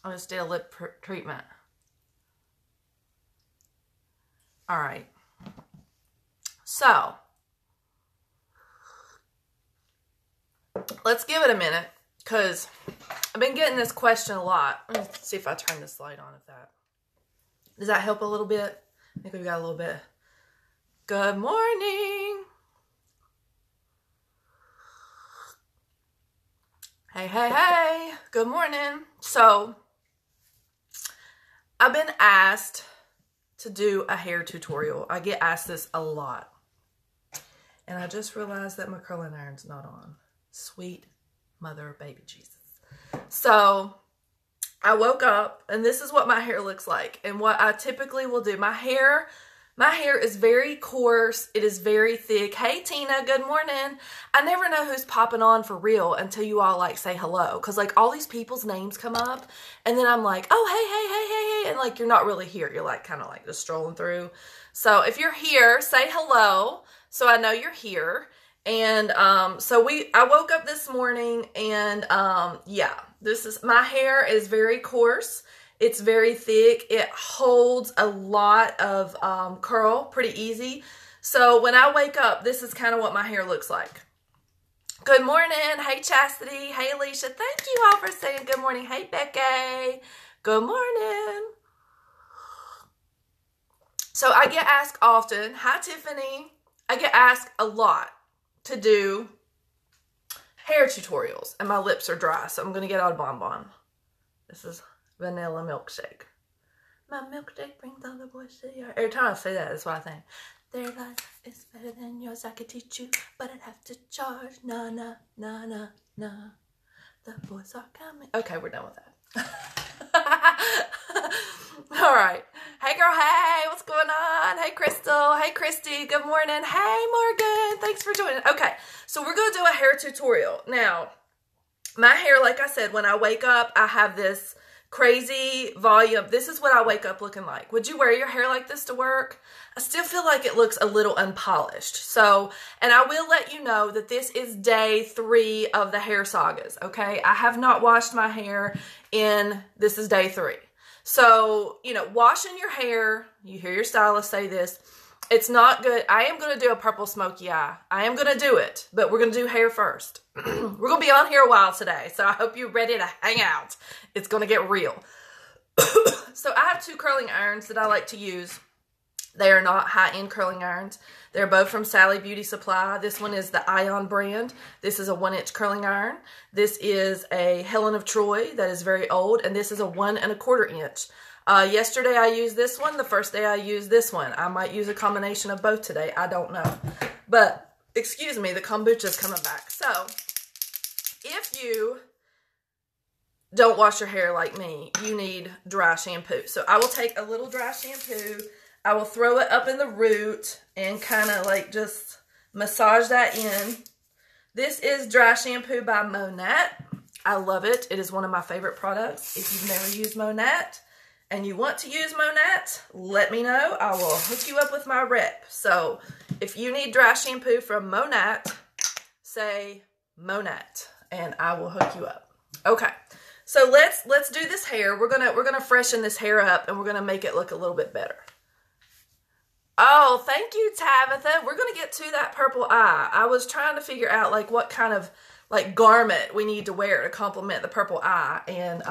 I just did a lip treatment. All right. So, let's give it a minute, because I've been getting this question a lot. Let me see if I turn this light on, if that... Does that help a little bit? I think we've got a little bit. Good morning. Hey, hey, hey. Good morning. So, I've been asked to do a hair tutorial. I get asked this a lot. And I just realized that my curling iron's not on. Sweet mother of baby Jesus. So, I woke up and this is what my hair looks like. And what I typically will do, my hair is very coarse. It is very thick. Hey, Tina, good morning. I never know who's popping on for real until you all like say hello. Because like all these people's names come up and then I'm like, oh, hey, hey, hey, hey, hey. And like, you're not really here. You're like kind of like just strolling through. So if you're here, say hello. So I know you're here. And I woke up this morning and yeah, my hair is very coarse. It's very thick. It holds a lot of curl pretty easy. So when I wake up, this is kind of what my hair looks like. Good morning. Hey, Chastity. Hey, Alicia. Thank you all for saying good morning. Hey, Becky. Good morning. So I get asked often, hi, Tiffany. I get asked a lot to do hair tutorials, and my lips are dry, so I'm going to get out a bonbon. This is vanilla milkshake. My milkshake brings all the boys to your... Every time I say that, that's what I think. Their life is better than yours. I could teach you, but I'd have to charge. Nah, nah, nah, nah, nah. The boys are coming. Okay, we're done with that. All right. Hey, girl. Hey, what's going on? Hey, Crystal. Hey, Christy. Good morning. Hey, Morgan. Thanks for joining. Okay, so we're going to do a hair tutorial. Now, my hair, like I said, when I wake up, I have this crazy volume. This is what I wake up looking like. Would you wear your hair like this to work? I still feel like it looks a little unpolished. So, and I will let you know that this is day 3 of the hair sagas, okay? I have not washed my hair this is day 3. So, you know, washing your hair, you hear your stylist say this, it's not good. I am going to do a purple smoky eye. I am going to do it, but we're going to do hair first. We're going to be on here a while today, so I hope you're ready to hang out. It's going to get real. So I have 2 curling irons that I like to use. They are not high-end curling irons. They're both from Sally Beauty Supply. This one is the Ion brand. This is a 1-inch curling iron. This is a Helen of Troy that is very old, and this is a 1 1/4 inch. Yesterday I used this one. The first day I used this one. I might use a combination of both today. I don't know. But, excuse me, the kombucha's coming back. So, if you don't wash your hair like me, you need dry shampoo. So, I will take a little dry shampoo. I will throw it up in the root and kind of like just massage that in. This is dry shampoo by Monat. I love it. It is one of my favorite products. If you've never used Monat and you want to use Monat, let me know. I will hook you up with my rep. So if you need dry shampoo from Monat, say Monat and I will hook you up. Okay. So let's do this hair. We're gonna freshen this hair up and we're gonna make it look a little bit better. Oh, thank you, Tabitha. We're going to get to that purple eye. I was trying to figure out like what kind of like garment we need to wear to complement the purple eye. And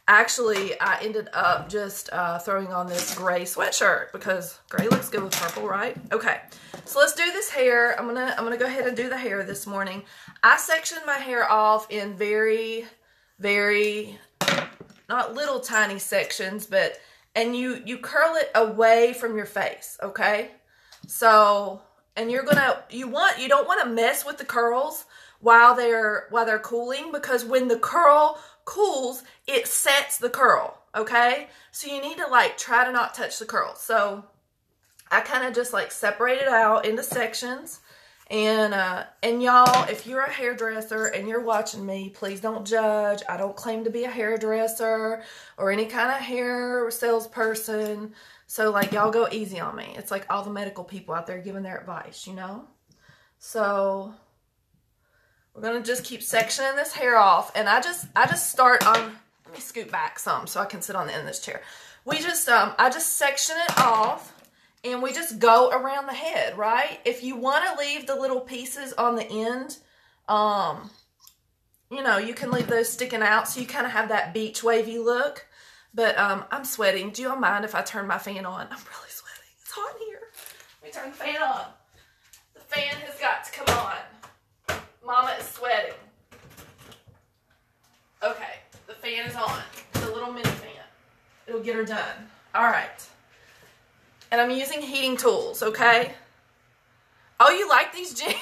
actually, I ended up just throwing on this gray sweatshirt because gray looks good with purple, right? Okay, so let's do this hair. I'm gonna go ahead and do the hair this morning. I sectioned my hair off in very, very, not little tiny sections, but... And you curl it away from your face, okay? So, and you don't want to mess with the curls while they're cooling, because when the curl cools, it sets the curl, okay? So you need to like try to not touch the curl. So I kind of just like separate it out into sections. And y'all, if you're a hairdresser and you're watching me, please don't judge. I don't claim to be a hairdresser or any kind of hair salesperson. So like y'all go easy on me. It's like all the medical people out there giving their advice, you know? So we're going to just keep sectioning this hair off. And I just start on let me scoot back some so I can sit on the end of this chair. We just, I just section it off and we just go around the head, right? If you want to leave the little pieces on the end, you know, you can leave those sticking out so you kind of have that beach wavy look. But I'm sweating. Do y'all mind if I turn my fan on? I'm really sweating. It's hot in here. Let me turn the fan on. The fan has got to come on. Mama is sweating. Okay, the fan is on. The little mini fan. It'll get her done. All right. And I'm using heating tools, okay? Oh, you like these jeans?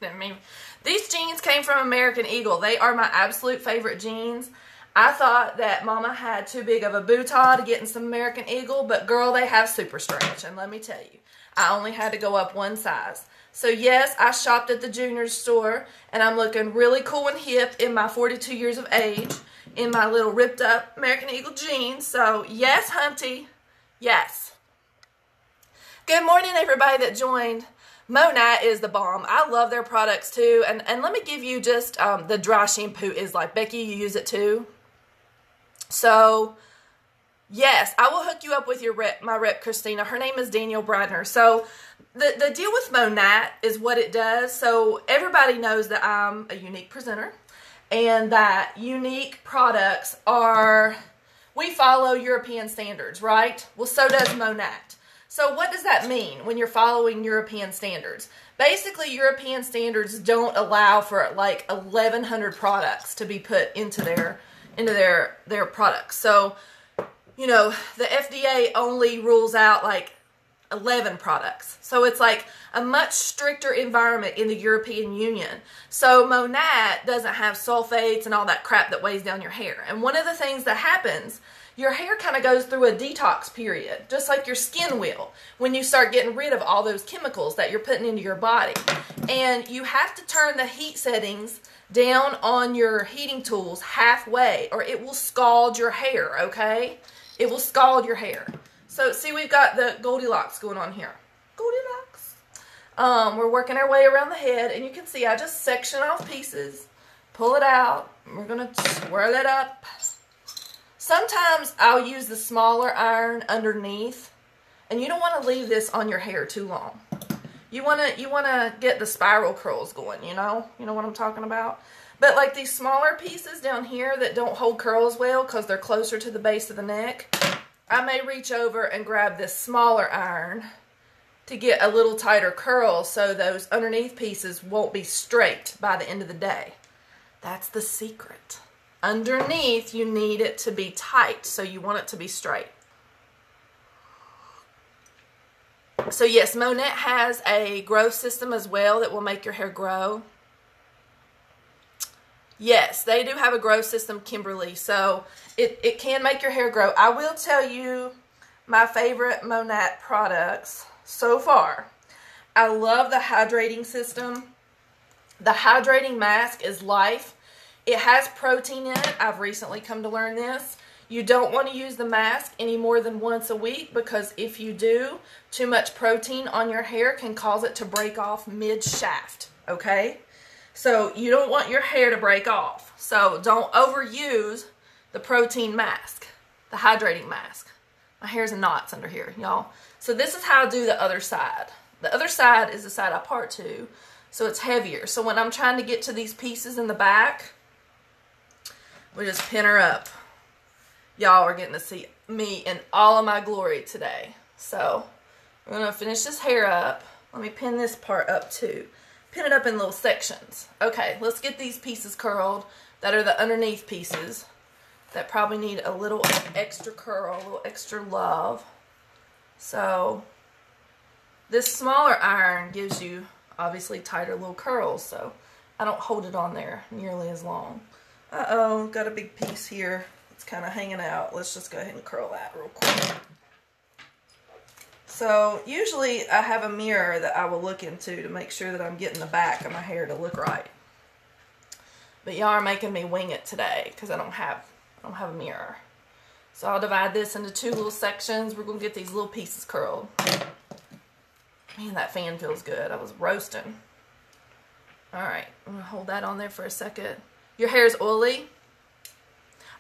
I mean, these jeans came from American Eagle. They are my absolute favorite jeans. I thought that Mama had too big of a bootah to get in some American Eagle, but girl, they have super stretch. And let me tell you, I only had to go up one size. So yes, I shopped at the junior store, and I'm looking really cool and hip in my 42 years of age in my little ripped up American Eagle jeans. So yes, hunty, yes. Good morning, everybody that joined. Monat is the bomb. I love their products too. And let me give you just the dry shampoo is like, Becky, you use it too? So, yes, I will hook you up with your my rep, Christina. Her name is Danielle Bradner. So, the deal with Monat is what it does. So, everybody knows that I'm a unique presenter and that unique products are, we follow European standards, right? Well, so does Monat. So what does that mean when you're following European standards? Basically, European standards don't allow for like 1,100 products to be put into their products. So, you know, the FDA only rules out like 11 products. So it's like a much stricter environment in the European Union. So Monat doesn't have sulfates and all that crap that weighs down your hair. And one of the things that happens, your hair kind of goes through a detox period, just like your skin will, when you start getting rid of all those chemicals that you're putting into your body. And you have to turn the heat settings down on your heating tools halfway, or it will scald your hair, okay? It will scald your hair. So, see, we've got the Goldilocks going on here. Goldilocks. We're working our way around the head, and you can see I just section off pieces, pull it out, and we're going to swirl it up. Sometimes I'll use the smaller iron underneath, and you don't want to leave this on your hair too long. You want to get the spiral curls going, you know what I'm talking about? But like these smaller pieces down here that don't hold curls well because they're closer to the base of the neck, I may reach over and grab this smaller iron to get a little tighter curl so those underneath pieces won't be straight by the end of the day. That's the secret. Underneath, you need it to be tight, so you want it to be straight. So yes, Monat has a growth system as well that will make your hair grow. Yes, they do have a growth system, Kimberly, so it can make your hair grow. I will tell you my favorite Monat products so far. I love the hydrating system. The hydrating mask is Life. It has protein in it. I've recently come to learn this. You don't want to use the mask any more than once a week because if you do, too much protein on your hair can cause it to break off mid-shaft, okay? So you don't want your hair to break off. So don't overuse the protein mask, the hydrating mask. My hair's in knots under here, y'all. So this is how I do the other side. The other side is the side I part to, so it's heavier. So when I'm trying to get to these pieces in the back, we just pin her up. Y'all are getting to see me in all of my glory today. So we're going to finish this hair up. Let me pin this part up too. Pin it up in little sections. Okay, let's get these pieces curled that are the underneath pieces that probably need a little extra curl, a little extra love. So this smaller iron gives you obviously tighter little curls, so I don't hold it on there nearly as long. Uh-oh, got a big piece here. It's kind of hanging out. Let's just go ahead and curl that real quick. So usually I have a mirror that I will look into to make sure that I'm getting the back of my hair to look right. But y'all are making me wing it today because I don't have a mirror. So I'll divide this into two little sections. We're going to get these little pieces curled. Man, that fan feels good. I was roasting. Alright, I'm going to hold that on there for a second. Your hair is oily?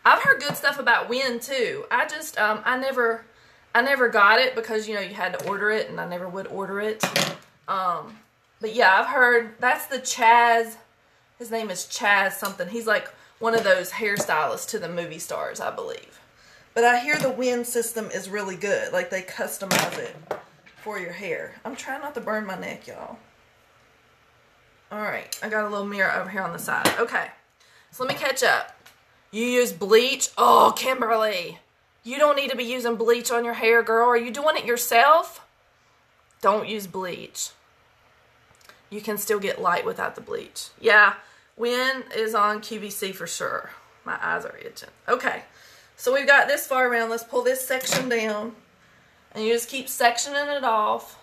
I've heard good stuff about wind too. I just, I never got it because, you know, you had to order it and I never would order it. But yeah, I've heard that's the Chaz. His name is Chaz something. He's like one of those hairstylists to the movie stars, I believe. But I hear the wind system is really good. Like they customize it for your hair. I'm trying not to burn my neck, y'all. All right, I got a little mirror over here on the side. Okay, so let me catch up. You use bleach? Oh, Kimberly, you don't need to be using bleach on your hair, girl. Are you doing it yourself? Don't use bleach. You can still get light without the bleach. Yeah, wind is on QVC for sure. My eyes are itching. Okay, so we've got this far around. Let's pull this section down. And you just keep sectioning it off.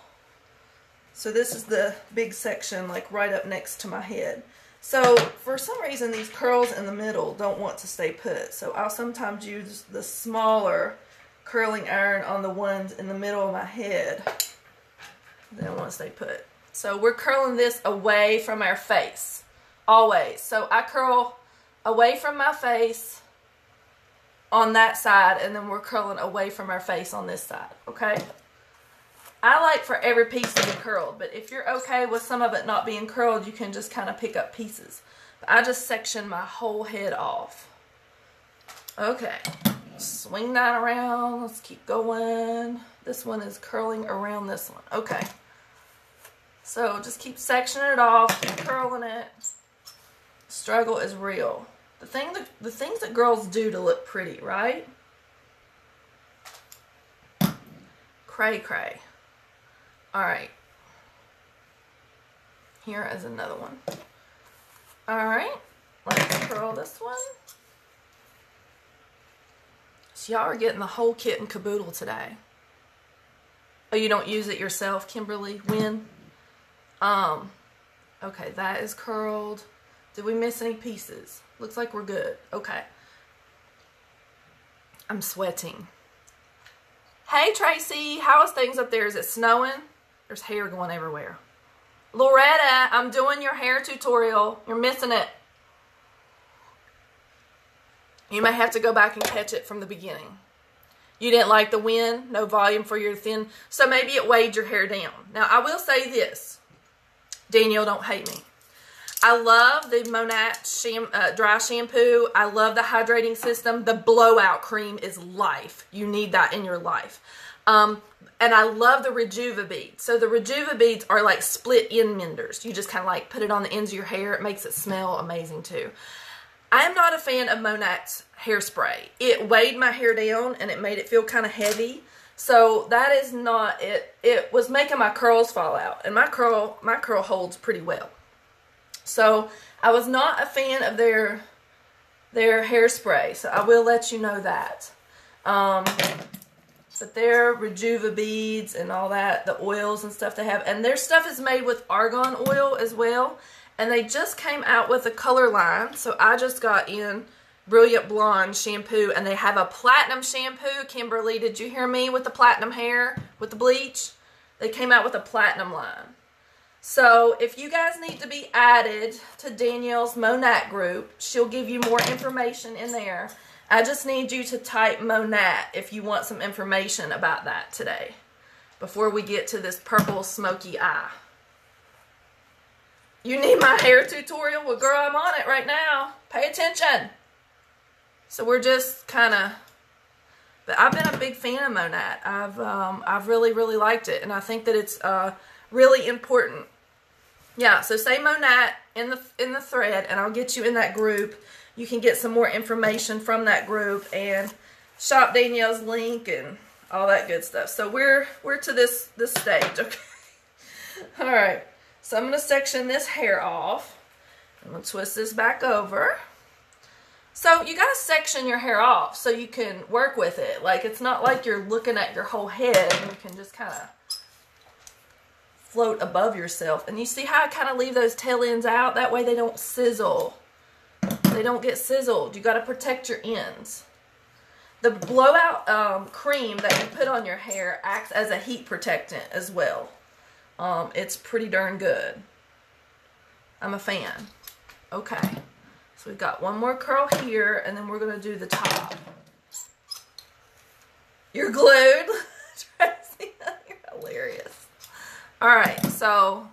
So this is the big section, like right up next to my head. So for some reason, these curls in the middle don't want to stay put. So I'll sometimes use the smaller curling iron on the ones in the middle of my head. They don't want to stay put. So we're curling this away from our face, always. So I curl away from my face on that side, and then we're curling away from our face on this side, okay? I like for every piece to be curled, but if you're okay with some of it not being curled, you can just kind of pick up pieces. But I just section my whole head off. Okay, swing that around. Let's keep going. This one is curling around this one. Okay, so just keep sectioning it off, keep curling it. Struggle is real. The things that girls do to look pretty, right? Cray cray. All right. Here is another one. All right. Let's curl this one. So y'all are getting the whole kit and caboodle today. Oh, you don't use it yourself, Kimberly? When? Okay, that is curled. Did we miss any pieces? Looks like we're good. Okay. I'm sweating. Hey, Tracy. How is things up there? Is it snowing? There's hair going everywhere. Loretta, I'm doing your hair tutorial. You're missing it. You may have to go back and catch it from the beginning. You didn't like the wind, no volume for your thin, so maybe it weighed your hair down. Now, I will say this. Danielle, don't hate me. I love the Monat dry shampoo. I love the hydrating system. The blowout cream is life. You need that in your life. And I love the Rejuva beads. So the Rejuva beads are like split end menders. You just kind of like put it on the ends of your hair. It makes it smell amazing too. I am not a fan of Monat's hairspray. It weighed my hair down and it made it feel kind of heavy. So that is not it. It was making my curls fall out, and my curl holds pretty well. So I was not a fan of their hairspray. So I will let you know that. But their Rejuva beads and all that, the oils and stuff they have, and their stuff is made with argan oil as well. And they just came out with a color line. So I just got in Brilliant Blonde shampoo, and they have a platinum shampoo. Kimberly, did you hear me with the platinum hair, with the bleach? They came out with a platinum line. So if you guys need to be added to Danielle's Monat group, she'll give you more information in there. I just need you to type Monat if you want some information about that today, before we get to this purple smoky eye. You need my hair tutorial? Well, girl, I'm on it right now. Pay attention. So we're just kind of, but I've been a big fan of Monat. I've really, really liked it, and I think that it's really important. Yeah, so say Monat in the thread, and I'll get you in that group. You can get some more information from that group and shop Danielle's link and all that good stuff. So we're to this stage, okay? All right. So I'm going to section this hair off. I'm going to twist this back over. So you got to section your hair off so you can work with it. Like, it's not like you're looking at your whole head and you can just kind of float above yourself. And you see how I kind of leave those tail ends out? That way they don't sizzle. They don't get sizzled. You got to protect your ends. The blowout cream that you put on your hair acts as a heat protectant as well. It's pretty darn good. I'm a fan. Okay. So So we've got one more curl here, and then we're going to do the top. You're glued. Tracy, you're hilarious. All right, so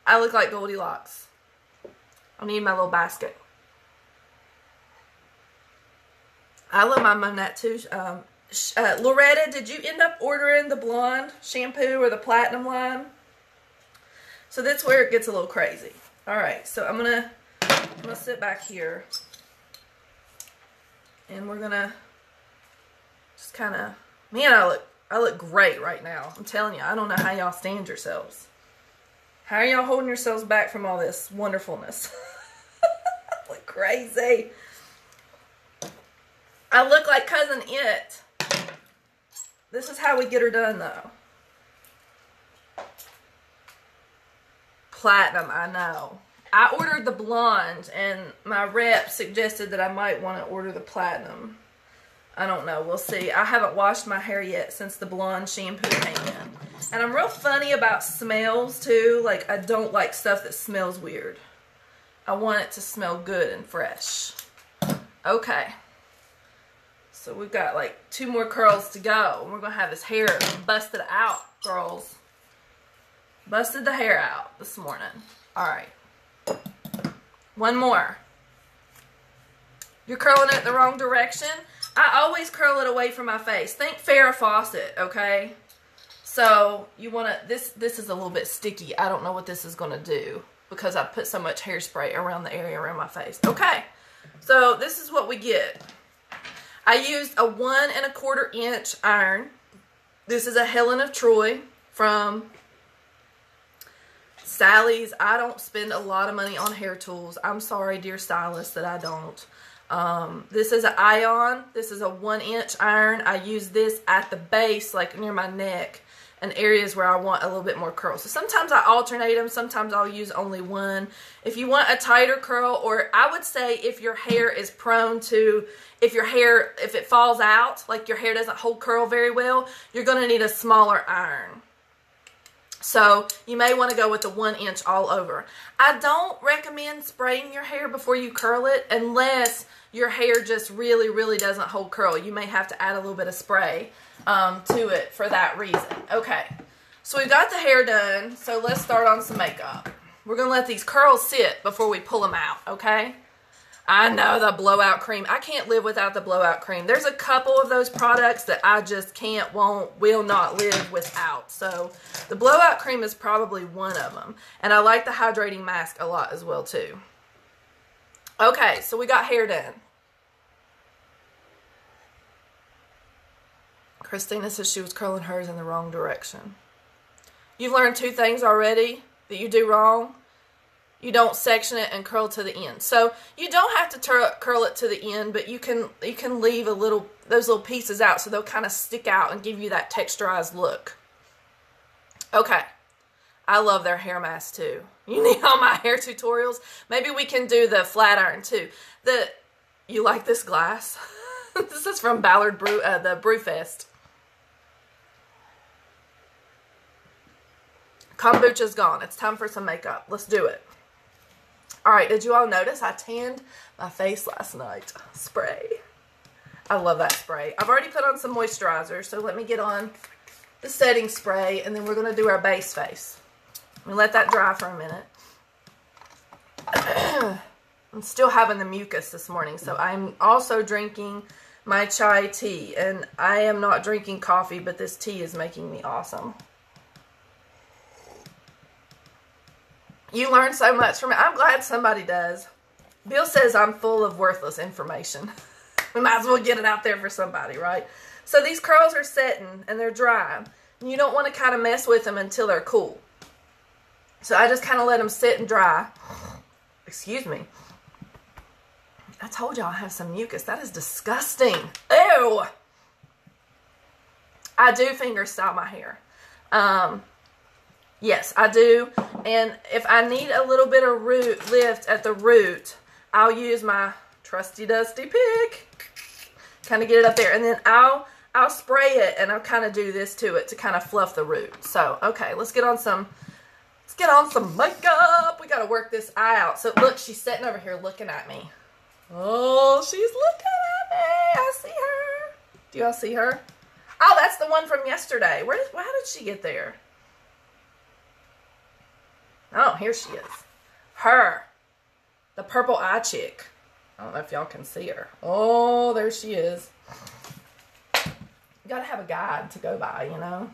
I look like Goldilocks. I need my little basket. I love my Monette too. Loretta, did you end up ordering the blonde shampoo or the platinum line? So that's where it gets a little crazy. All right, so I'm gonna sit back here, and we're gonna just kind of. Man, I look great right now. I'm telling you, I don't know how y'all stand yourselves. How are y'all holding yourselves back from all this wonderfulness? I look crazy. I look like Cousin It. This is how we get her done, though. Platinum, I know. I ordered the blonde, and my rep suggested that I might want to order the platinum. I don't know. We'll see. I haven't washed my hair yet since the blonde shampoo came in. And I'm real funny about smells, too. Like, I don't like stuff that smells weird. I want it to smell good and fresh. Okay. So we've got, like, 2 more curls to go. And we're going to have this hair busted out, girls. Busted the hair out this morning. All right. One more. You're curling it the wrong direction. I always curl it away from my face. Think Farrah Fawcett, okay? So you want to, this is a little bit sticky. I don't know what this is going to do because I put so much hairspray around the area around my face. Okay, so this is what we get. I used a 1 1/4 inch iron. This is a Helen of Troy from Sally's. I don't spend a lot of money on hair tools. I'm sorry, dear stylist, that I don't. This is an ion. This is a 1 inch iron. I use this at the base, like near my neck, and areas where I want a little bit more curl. So sometimes I alternate them. Sometimes I'll use only one. If you want a tighter curl, or I would say if your hair is prone to, if it falls out, like your hair doesn't hold curl very well, you're going to need a smaller iron. So you may want to go with the 1 inch all over. I don't recommend spraying your hair before you curl it unless your hair just really, really doesn't hold curl. You may have to add a little bit of spray to it for that reason. Okay, so we've got the hair done. So let's start on some makeup. We're going to let these curls sit before we pull them out, okay? I know the blowout cream. I can't live without the blowout cream. There's a couple of those products that I just can't, won't, will not live without. So the blowout cream is probably one of them. And I like the hydrating mask a lot as well too. Okay, so we got hair done. Christina says she was curling hers in the wrong direction. You've learned 2 things already that you do wrong. You don't section it and curl to the end. So you don't have to curl it to the end, but you can leave those little pieces out so they'll kind of stick out and give you that texturized look. Okay. I love their hair mask too. You need all my hair tutorials. Maybe we can do the flat iron too. You like this glass? This is from Ballard Brew, the Brewfest. Kombucha's gone. It's time for some makeup. Let's do it. Alright, did you all notice I tanned my face last night? Spray. I love that spray. I've already put on some moisturizer, so let me get on the setting spray, and then we're going to do our base face. Let me let that dry for a minute. I'm still having the mucus this morning, so I'm also drinking my chai tea, and I am not drinking coffee, but this tea is making me awesome. You learn so much from it. I'm glad somebody does. Bill says I'm full of worthless information. We might as well get it out there for somebody, right? So these curls are setting and they're dry. And you don't want to kind of mess with them until they're cool. So I just kind of let them sit and dry. Excuse me. I told y'all I have some mucus. That is disgusting. Ew. I do finger style my hair. Yes, I do. And if I need a little bit of lift at the root, I'll use my trusty dusty pick. Kind of get it up there. And then I'll spray it and I'll kind of do this to it to kind of fluff the root. So, okay, let's get on some makeup. We got to work this eye out. So look, she's sitting over here looking at me. Oh, she's looking at me. I see her. Do y'all see her? Oh, that's the one from yesterday. How did she get there? Oh, here she is. Her. The purple eye chick. I don't know if y'all can see her. Oh, there she is. You gotta have a guide to go by, you know?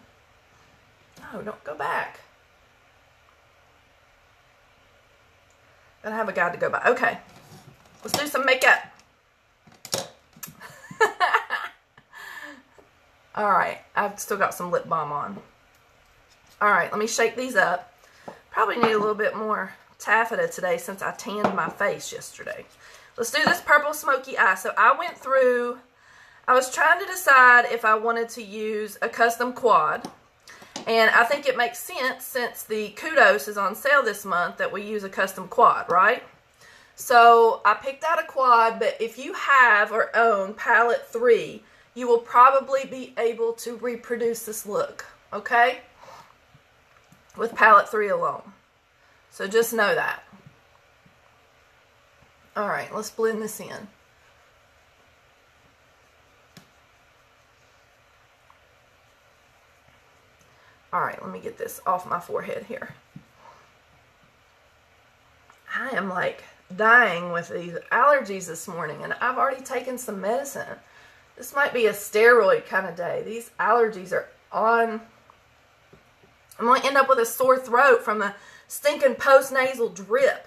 No, don't go back. Gotta have a guide to go by. Okay. Let's do some makeup. Alright. I've still got some lip balm on. Alright, let me shake these up. Probably need a little bit more taffeta today since I tanned my face yesterday. Let's do this purple smoky eye. So I went through, I was trying to decide if I wanted to use a custom quad. And I think it makes sense since the Kudos is on sale this month that we use a custom quad, right? So I picked out a quad, but if you have or own palette 3, you will probably be able to reproduce this look, okay? With palette 3 alone. So just know that. Alright, let's blend this in. Alright, let me get this off my forehead here. I am like dying with these allergies this morning, and I've already taken some medicine. This might be a steroid kind of day. These allergies are on. I'm going to end up with a sore throat from the stinking post-nasal drip.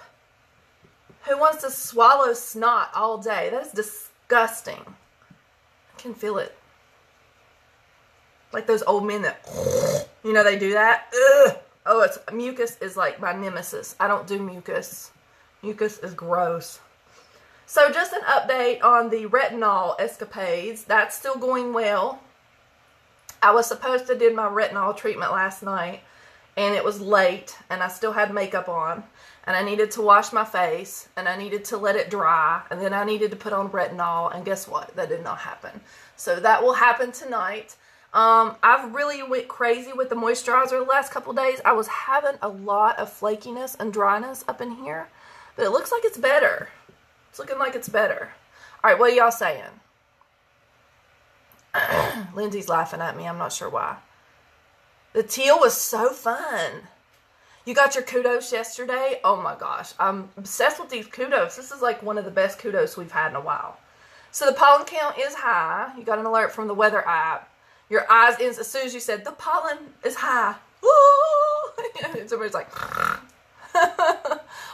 Who wants to swallow snot all day? That is disgusting. I can feel it. Like those old men that, you know, they do that. Ugh. Oh, mucus is like my nemesis. I don't do mucus. Mucus is gross. So just an update on the retinol escapades. That's still going well. I was supposed to do my retinol treatment last night, and it was late, and I still had makeup on, and I needed to wash my face, and I needed to let it dry, and then I needed to put on retinol, and guess what? That did not happen. So that will happen tonight. I've really went crazy with the moisturizer the last couple of days. I was having a lot of flakiness and dryness up in here, but it looks like it's better. It's looking like it's better. All right, what are y'all saying? Lindsay's laughing at me. I'm not sure why. The teal was so fun. You got your Kudos yesterday? Oh my gosh. I'm obsessed with these Kudos. This is like one of the best Kudos we've had in a while. So the pollen count is high. You got an alert from the weather app. Your eyes, as soon as you said, the pollen is high. Woo! Somebody's like,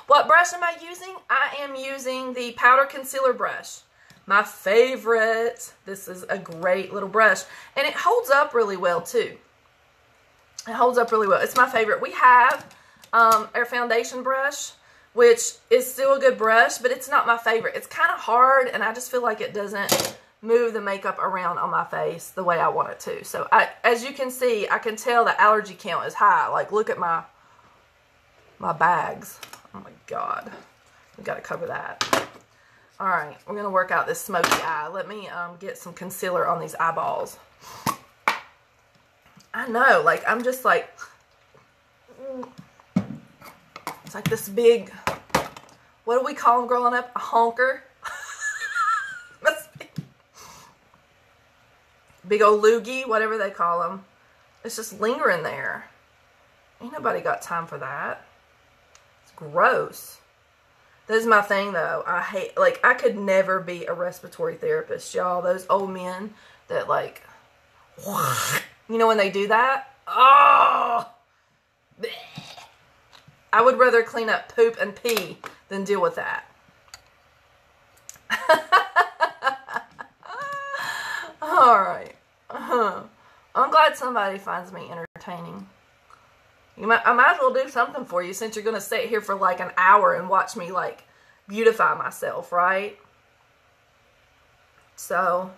what brush am I using? I am using the powder concealer brush. My favorite. This is a great little brush. And it holds up really well, too. It holds up really well. It's my favorite. We have our foundation brush, which is still a good brush, but it's not my favorite. It's kind of hard, and I just feel like it doesn't move the makeup around on my face the way I want it to. So, as you can see, I can tell the allergy count is high. Like, look at my bags. Oh, my God. We've got to cover that. All right, we're going to work out this smoky eye. Let me get some concealer on these eyeballs. I know, like, I'm just like, it's like this big, what do we call them growing up? A honker? Must be. Big old loogie, whatever they call them. It's just lingering there. Ain't nobody got time for that. It's gross. This is my thing, though. I hate, like, I could never be a respiratory therapist, y'all. Those old men that, like, you know when they do that? Oh! Blech. I would rather clean up poop and pee than deal with that. Alright. I'm glad somebody finds me entertaining. I might as well do something for you since you're going to sit here for like an hour and watch me like beautify myself, right? So,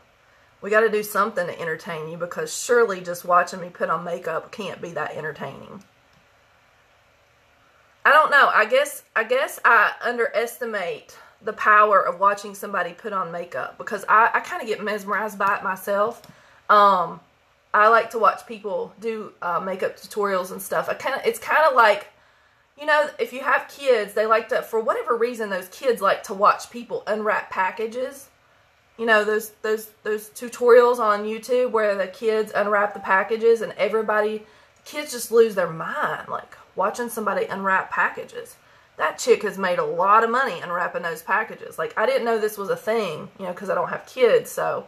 we got to do something to entertain you because surely just watching me put on makeup can't be that entertaining. I don't know. I guess I underestimate the power of watching somebody put on makeup because I kind of get mesmerized by it myself. I like to watch people do makeup tutorials and stuff. It's kind of like You know, if you have kids, they like to, for whatever reason, those kids like to watch people unwrap packages. You know, those tutorials on YouTube where the kids unwrap the packages and kids just lose their mind, like watching somebody unwrap packages. That chick has made a lot of money unwrapping those packages. Like, I didn't know this was a thing, you know, because I don't have kids, so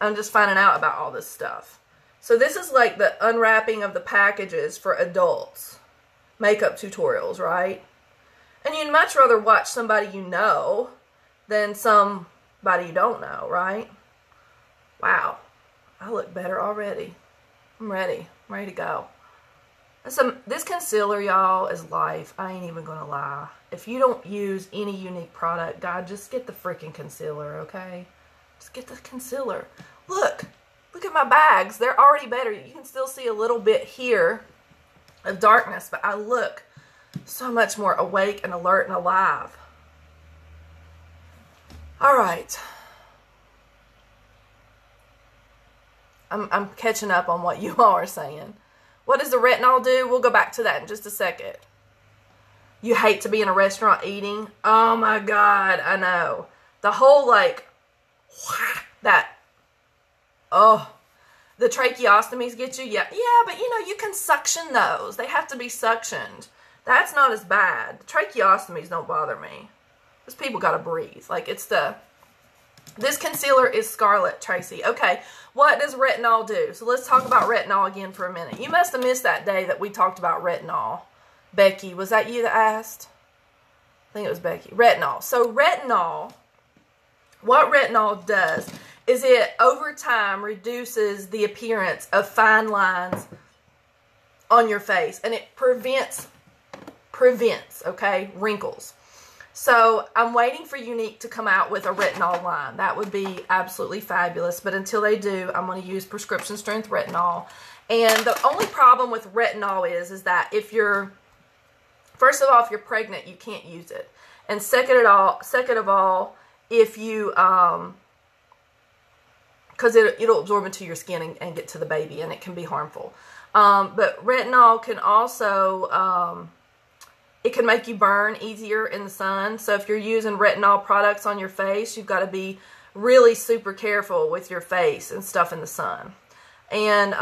I'm just finding out about all this stuff. So this is like the unwrapping of the packages for adults. Makeup tutorials, right? And you'd much rather watch somebody you know than somebody you don't know, right? Wow. I look better already. I'm ready. I'm ready to go. This concealer, y'all, is life. I ain't even gonna lie. If you don't use any unique product, God, just get the freaking concealer, okay? Just get the concealer. Look at my bags. They're already better. You can still see a little bit here of darkness, but I look so much more awake and alert and alive. All right. I'm catching up on what you all are saying. What does the retinol do? We'll go back to that in just a second. You hate to be in a restaurant eating? Oh my God, I know. The whole the tracheostomies get you? Yeah, but you know, you can suction those. They have to be suctioned. That's not as bad. The tracheostomies don't bother me. Those people gotta breathe. Like, this concealer is Scarlet, Tracy. Okay, what does retinol do? So let's talk about retinol again for a minute. You must have missed that day that we talked about retinol. Becky, was that you that asked? I think it was Becky. Retinol. So retinol, what retinol does is it, over time, reduces the appearance of fine lines on your face. And it prevents, okay, wrinkles. So I'm waiting for Unique to come out with a retinol line. That would be absolutely fabulous. But until they do, I'm going to use prescription strength retinol. And the only problem with retinol is that if you're, first of all, if you're pregnant, you can't use it. And second of all, if you, because it'll absorb into your skin and get to the baby, and it can be harmful. But retinol can also, it can make you burn easier in the sun. So if you're using retinol products on your face, you've got to be really super careful with your face and stuff in the sun. And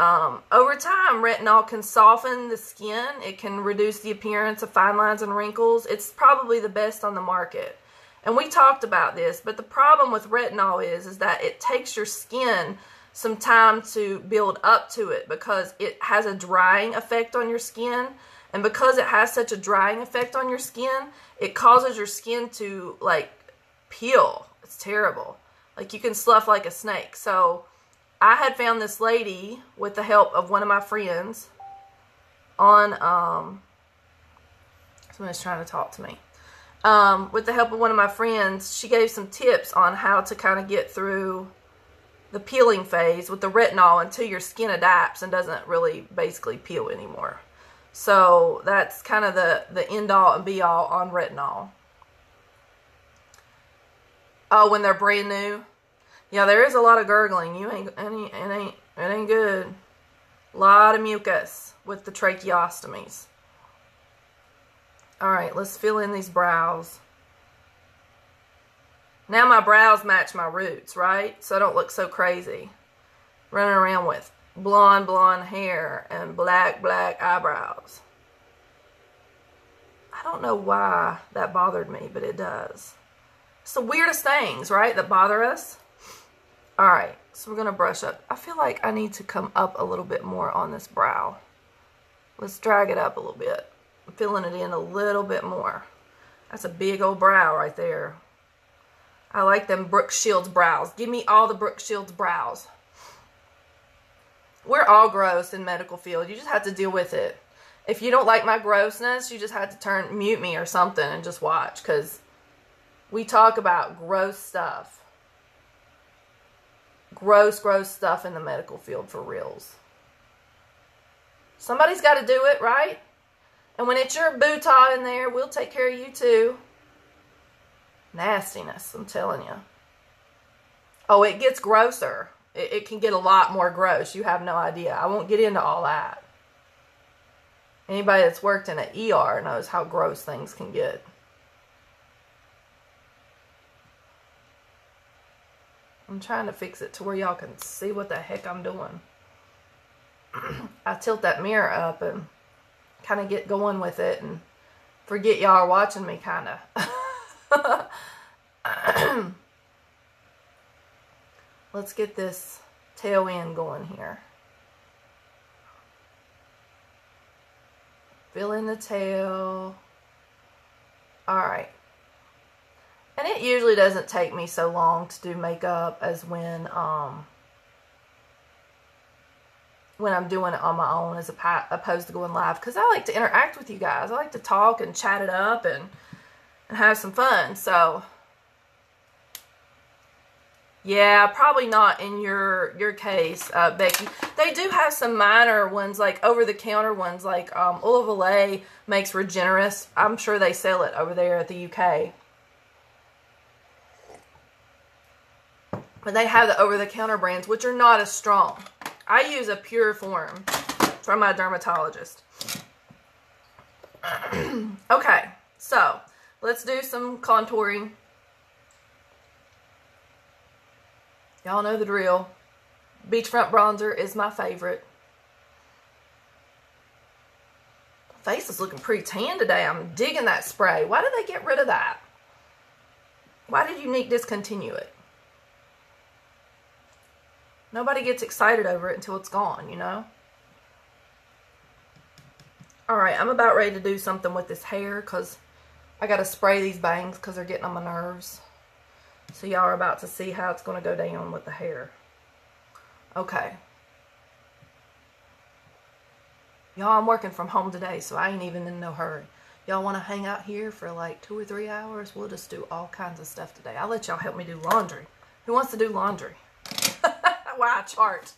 over time, retinol can soften the skin. It can reduce the appearance of fine lines and wrinkles. It's probably the best on the market. And we talked about this, but the problem with retinol is that it takes your skin some time to build up to it, because it has a drying effect on your skin. And because it has such a drying effect on your skin, it causes your skin to, like, peel. It's terrible. Like, you can slough like a snake. So I had found this lady with the help of one of my friends on, somebody's trying to talk to me. With the help of one of my friends, she gave some tips on how to kind of get through the peeling phase with the retinol until your skin adapts and doesn't really basically peel anymore. So that's kind of the end all and be all on retinol. Oh, when they're brand new? Yeah, there is a lot of gurgling. It ain't good. A lot of mucus with the tracheostomies. All right, let's fill in these brows. Now my brows match my roots, right? So I don't look so crazy. Running around with blonde hair and black eyebrows. I don't know why that bothered me, but it does. It's the weirdest things, right, that bother us. All right, so we're going to brush up. I feel like I need to come up a little bit more on this brow. Let's drag it up a little bit. I'm filling it in a little bit more. That's a big old brow right there. I like them Brooke Shields brows. Give me all the Brooke Shields brows. We're all gross in medical field. You just have to deal with it. If you don't like my grossness, you just have to mute me or something and just watch, because we talk about gross stuff. Gross stuff in the medical field for reals. Somebody's got to do it, right? And when it's your boo-ta in there, we'll take care of you too. Nastiness, I'm telling you. Oh, it gets grosser. It can get a lot more gross. You have no idea. I won't get into all that. Anybody that's worked in an ER knows how gross things can get. I'm trying to fix it to where y'all can see what the heck I'm doing. I tilt that mirror up and kind of get going with it and forget y'all are watching me, kind of. Let's get this tail end going here. Fill in the tail. Alright. And it usually doesn't take me so long to do makeup as when I'm doing it on my own as opposed to going live. Because I like to interact with you guys. I like to talk and chat it up and have some fun. So, yeah, probably not in your case, Becky. They do have some minor ones, like over-the-counter ones, like Oil of Olay makes Regenerist. I'm sure they sell it over there at the UK. But they have the over-the-counter brands, which are not as strong. I use a pure form from my dermatologist. Okay, so let's do some contouring. Y'all know the drill. Beachfront bronzer is my favorite. My face is looking pretty tan today. I'm digging that spray. Why did they get rid of that? Why did Unique discontinue it? Nobody gets excited over it until it's gone, you know? Alright, I'm about ready to do something with this hair because I got to spray these bangs because they're getting on my nerves. So y'all are about to see how it's going to go down with the hair. Okay. Y'all, I'm working from home today, so I ain't even in no hurry. Y'all want to hang out here for like 2 or 3 hours? We'll just do all kinds of stuff today. I'll let y'all help me do laundry. Who wants to do laundry? Why chart?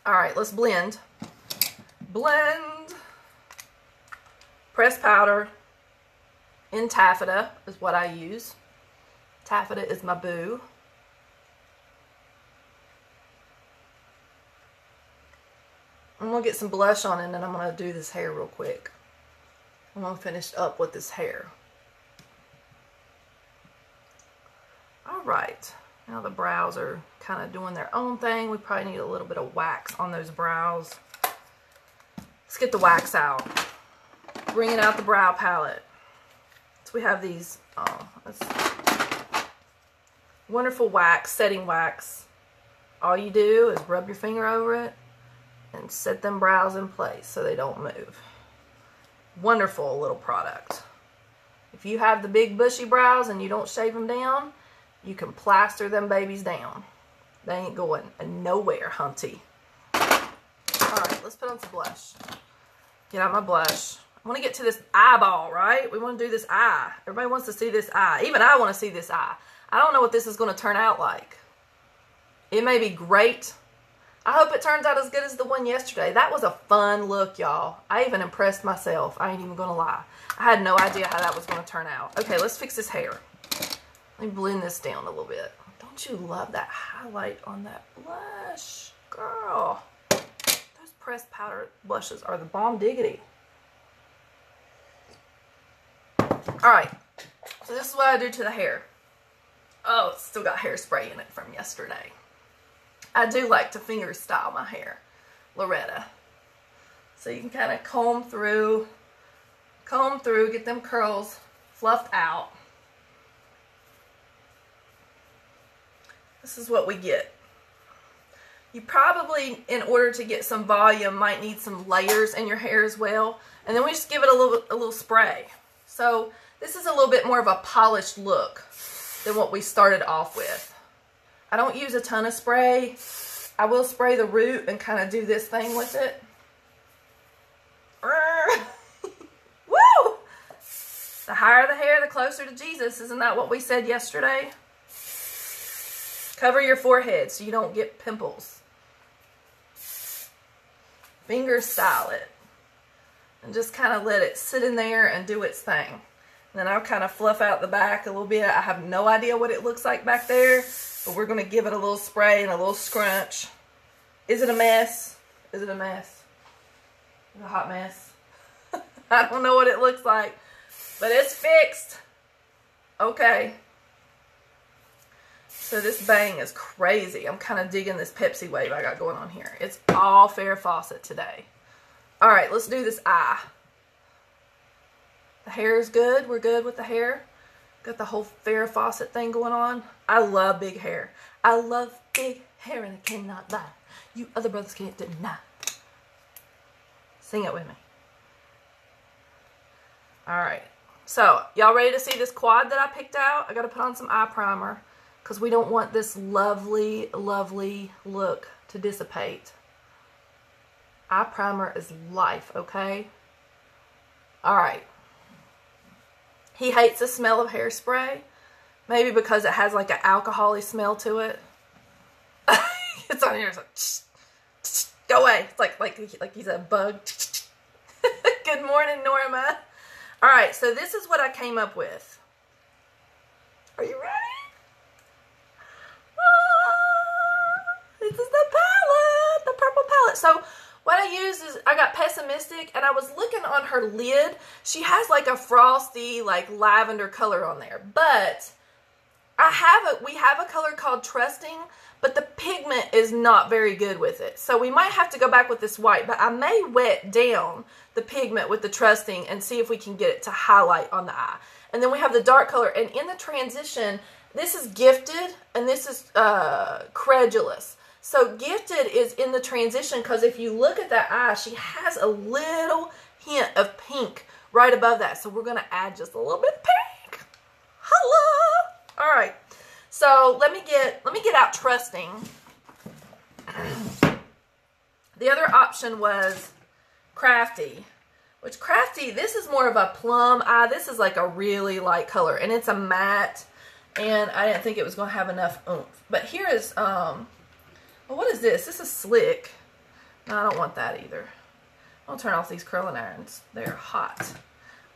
Alright, let's blend. Blend. Pressed powder in taffeta is what I use. Taffeta is my boo. I'm going to get some blush on it and then I'm going to do this hair real quick. I'm going to finish up with this hair. Alright. Now the brows are kind of doing their own thing. We probably need a little bit of wax on those brows. Let's get the wax out. Bringing out the brow palette. So we have these wonderful wax, setting wax. All you do is rub your finger over it and set them brows in place so they don't move. Wonderful little product. If you have the big bushy brows and you don't shave them down, you can plaster them babies down. They ain't going nowhere, hunty. Alright, let's put on some blush. Get out my blush. I want to get to this eyeball, right? We want to do this eye. Everybody wants to see this eye. Even I want to see this eye. I don't know what this is going to turn out like. It may be great. I hope it turns out as good as the one yesterday. That was a fun look, y'all. I even impressed myself. I ain't even going to lie. I had no idea how that was going to turn out. Okay, let's fix this hair. Let me blend this down a little bit. Don't you love that highlight on that blush? Girl. Those pressed powder blushes are the bomb diggity. Alright. So this is what I do to the hair. Oh, it's still got hairspray in it from yesterday. I do like to finger style my hair. Loretta. So you can kind of comb through, get them curls fluffed out. This is what we get. You probably, in order to get some volume, might need some layers in your hair as well. And then we just give it a little spray. So this is a little bit more of a polished look than what we started off with. I don't use a ton of spray. I will spray the root and kind of do this thing with it. Woo! The higher the hair, the closer to Jesus. Isn't that what we said yesterday? Cover your forehead so you don't get pimples. Finger style it. And just kind of let it sit in there and do its thing. And then I'll kind of fluff out the back a little bit. I have no idea what it looks like back there. But we're going to give it a little spray and a little scrunch. Is it a mess? Is it a mess? It's a hot mess. I don't know what it looks like, but it's fixed. Okay. So this bang is crazy. I'm kind of digging this Pepsi wave I got going on here. It's all Farrah Fawcett today. All right, let's do this eye. The hair is good. We're good with the hair. Got the whole Farrah Fawcett thing going on. I love big hair. I love big hair and I cannot lie. You other brothers can't deny. Sing it with me. All right. So, y'all ready to see this quad that I picked out? I got to put on some eye primer because we don't want this lovely, lovely look to dissipate. Eye primer is life, okay? All right. He hates the smell of hairspray. Maybe because it has like an alcohol-y smell to it. It's on here. It's like, tsh, tsh, go away. It's like he's a bug. Good morning, Norma. All right, so this is what I came up with. Are you ready? This is the palette, the purple palette. So what I used is, I got Pessimistic, and I was looking on her lid. She has like a frosty, like lavender color on there. But we have a color called Trusting, but the pigment is not very good with it. So we might have to go back with this white, but I may wet down the pigment with the Trusting and see if we can get it to highlight on the eye. And then we have the dark color, and in the transition, this is Gifted, and this is Credulous. So Gifted is in the transition because if you look at that eye, she has a little hint of pink right above that. So we're going to add just a little bit of pink. Hello. All right. So let me get out Trusting. The other option was Crafty, which Crafty, this is more of a plum eye. This is like a really light color, and it's a matte, and I didn't think it was going to have enough oomph. But here is, well, what is this? This is Slick. No, I don't want that either. I'll turn off these curling irons. They're hot.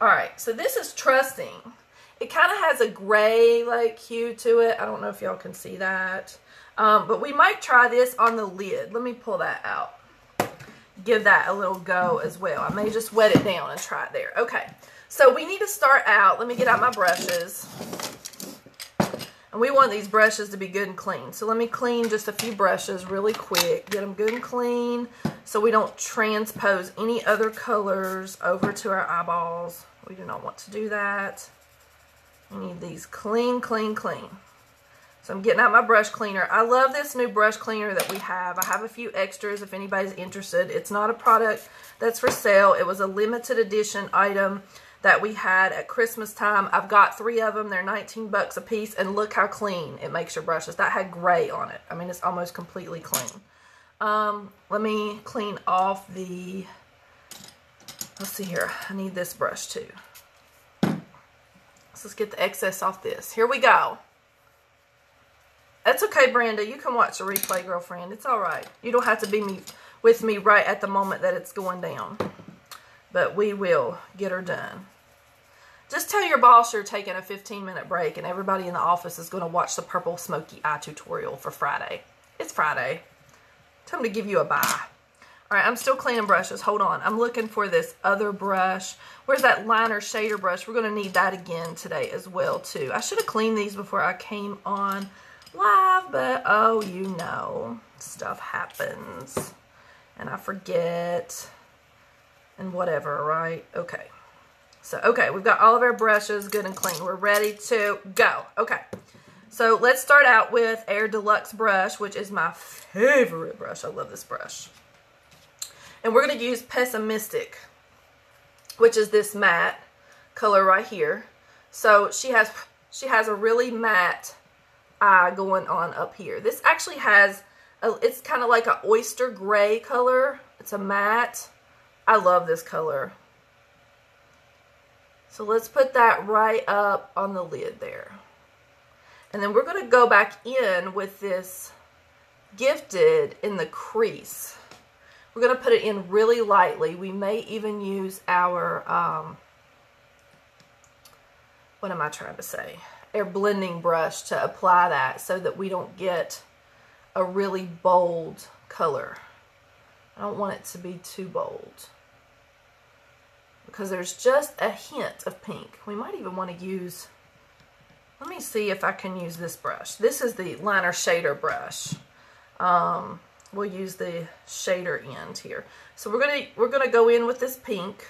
All right, so this is Trusting. It kind of has a gray like hue to it. I don't know if y'all can see that. But we might try this on the lid. Let me pull that out. Give that a little go as well. I may just wet it down and try it there. Okay, so we need to start out. Let me get out my brushes. And we want these brushes to be good and clean. So let me clean just a few brushes really quick. Get them good and clean so we don't transpose any other colors over to our eyeballs. We do not want to do that. We need these clean, clean, clean. So I'm getting out my brush cleaner. I love this new brush cleaner that we have. I have a few extras if anybody's interested. It's not a product that's for sale. It was a limited edition item that we had at Christmas time. I've got 3 of them. They're 19 bucks a piece, and look how clean it makes your brushes. That had gray on it. I mean, it's almost completely clean. Let me clean off the, let's see here. I need this brush too. Let's get the excess off this. Here we go. That's okay, Brenda. You can watch the replay, girlfriend. It's all right. You don't have to be with me right at the moment that it's going down. But we will get her done. Just tell your boss you're taking a 15-minute break and everybody in the office is going to watch the purple smoky eye tutorial for Friday. It's Friday. Tell them to give you a bye. All right, I'm still cleaning brushes. Hold on. I'm looking for this other brush. Where's that liner shader brush? We're going to need that again today as well, too. I should have cleaned these before I came on live, but, oh, you know, stuff happens. And I forget and whatever, right? Okay. So, okay, we've got all of our brushes good and clean. We're ready to go. Okay. So, let's start out with Air Deluxe brush, which is my favorite brush. I love this brush. And we're going to use Pessimistic, which is this matte color right here. So she has a really matte eye going on up here. This actually has, it's kind of like an oyster gray color. It's a matte. I love this color. So let's put that right up on the lid there. And then we're going to go back in with this Gifted in the crease. We're going to put it in really lightly. We may even use our, what am I trying to say? Our blending brush to apply that so that we don't get a really bold color. I don't want it to be too bold. because there's just a hint of pink. We might even want to use, let me see if I can use this brush. This is the liner shader brush. We'll use the shader end here. So we're gonna go in with this pink,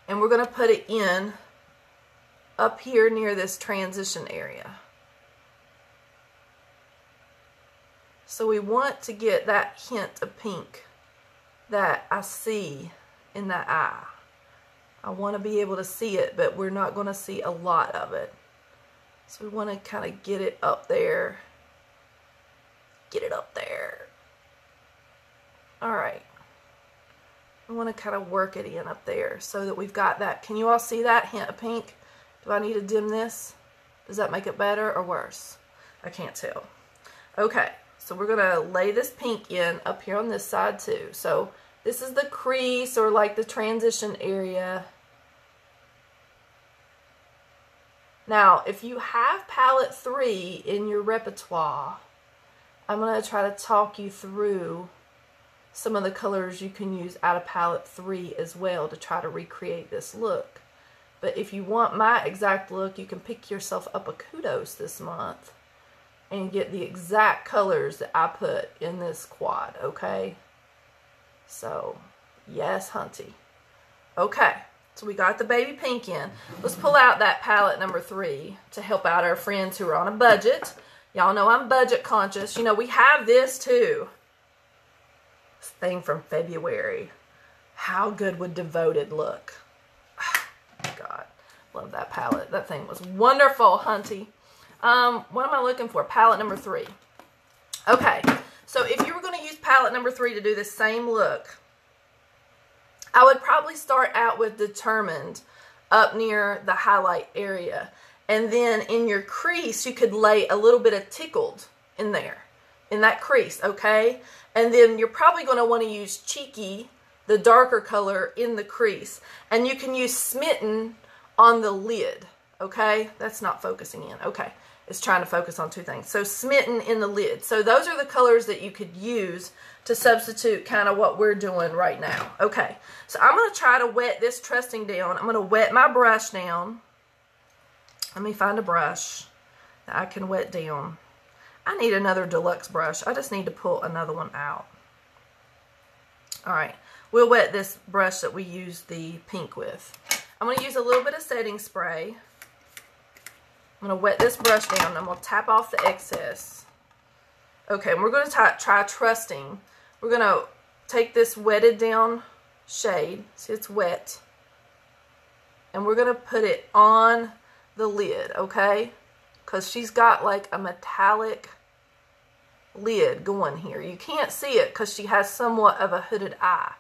and we're gonna put it in up here near this transition area. So we want to get that hint of pink that I see in that eye. I want to be able to see it, but we're not going to see a lot of it. So we want to kind of get it up there. Get it up there. All right. We want to kind of work it in up there so that we've got that. Can you all see that hint of pink? Do I need to dim this? Does that make it better or worse? I can't tell. Okay. So we're going to lay this pink in up here on this side too. So this is the crease or like the transition area. Now, if you have palette 3 in your repertoire, I'm going to try to talk you through some of the colors you can use out of palette 3 as well to try to recreate this look. But if you want my exact look, you can pick yourself up a kudos this month and get the exact colors that I put in this quad, okay? So, yes, hunty. Okay, so we got the baby pink in. Let's pull out that palette number 3 to help out our friends who are on a budget. Y'all know I'm budget conscious. You know, we have this too. This thing from February. How good would Devoted look? God, love that palette. That thing was wonderful, hunty. What am I looking for? Palette number 3. Okay, so if you were going to use palette number 3 to do the same look, I would probably start out with Determined up near the highlight area. And then in your crease, you could lay a little bit of Tickled in there, in that crease, okay? And then you're probably going to want to use Cheeky, the darker color, in the crease. And you can use Smitten on the lid, okay? That's not focusing in, okay. It's trying to focus on 2 things. So Smitten in the lid. So those are the colors that you could use to substitute kind of what we're doing right now. Okay, so I'm going to try to wet this trusting down. I'm going to wet my brush down. Let me find a brush that I can wet down. I need another deluxe brush. I just need to pull another one out. All right, we'll wet this brush that we used the pink with. I'm going to use a little bit of setting spray. I'm going to wet this brush down and I'm going to tap off the excess. Okay, and we're going to try trusting. We're going to take this wetted down shade, see it's wet, and we're going to put it on the lid, okay? Because she's got like a metallic lid going here. You can't see it because she has somewhat of a hooded eye.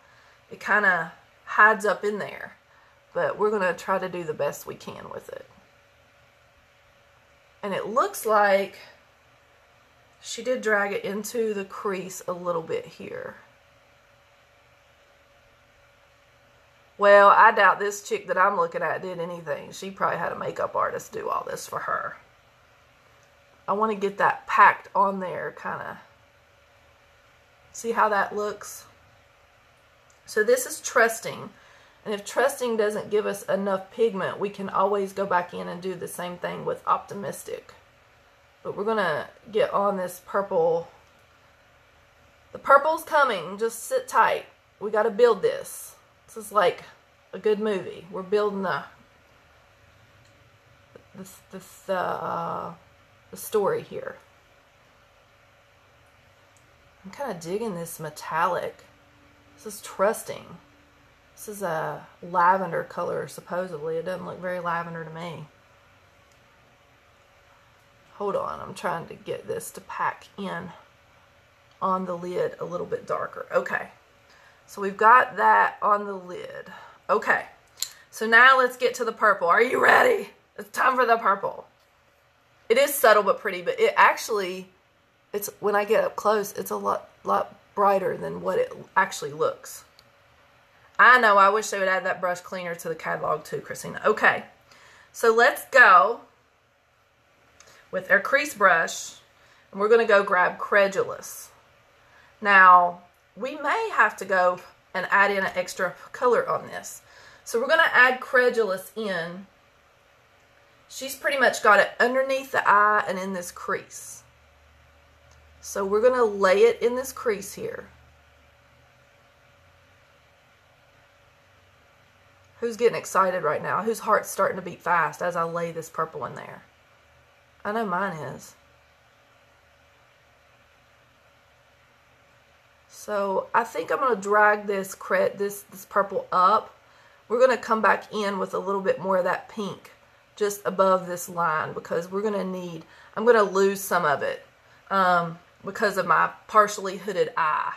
It kind of hides up in there, but we're going to try to do the best we can with it. And it looks like she did drag it into the crease a little bit here. Well, I doubt this chick that I'm looking at did anything. She probably had a makeup artist do all this for her. I want to get that packed on there, kind of. See how that looks? So this is Trusting. And if Trusting doesn't give us enough pigment, we can always go back in and do the same thing with Optimistic. But we're going to get on this purple. The purple's coming. Just sit tight. We got to build this. This is like a good movie. We're building the story here. I'm kind of digging this metallic. This is Trusting. This is a lavender color, supposedly. It doesn't look very lavender to me. Hold on, I'm trying to get this to pack in on the lid a little bit darker. Okay, so we've got that on the lid. Okay, so now let's get to the purple. Are you ready? It's time for the purple. It is subtle but pretty, but it actually, when I get up close, it's a lot brighter than what it actually looks. I know, I wish they would add that brush cleaner to the catalog too, Christina. Okay, so let's go with our crease brush, and we're going to go grab Credulous. Now, we may have to go and add in an extra color on this. So we're going to add Credulous in. She's pretty much got it underneath the eye and in this crease. So we're going to lay it in this crease here. Who's getting excited right now? Whose heart's starting to beat fast as I lay this purple in there? I know mine is. So I think I'm going to drag this purple up. We're going to come back in with a little bit more of that pink just above this line, because we're going to need, I'm going to lose some of it because of my partially hooded eye.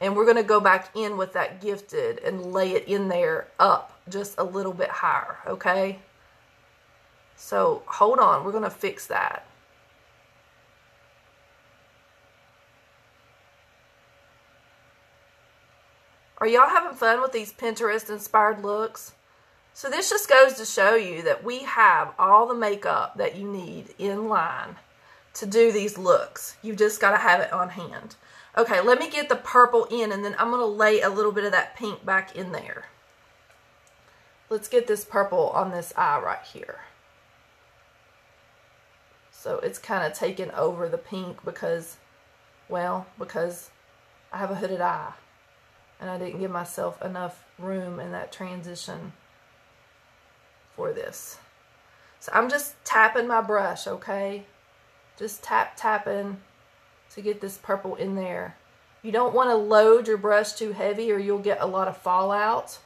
And we're going to go back in with that Gifted and lay it in there up just a little bit higher, okay? So hold on, we're going to fix that. Are y'all having fun with these Pinterest inspired looks? So this just goes to show you that we have all the makeup that you need in line to do these looks. You've just got to have it on hand. Okay, let me get the purple in, and then I'm going to lay a little bit of that pink back in there. Let's get this purple on this eye right here. So it's kind of taken over the pink because, well, because I have a hooded eye. And I didn't give myself enough room in that transition for this. So I'm just tapping my brush, okay? Just tapping to get this purple in there. You don't want to load your brush too heavy or you'll get a lot of fallout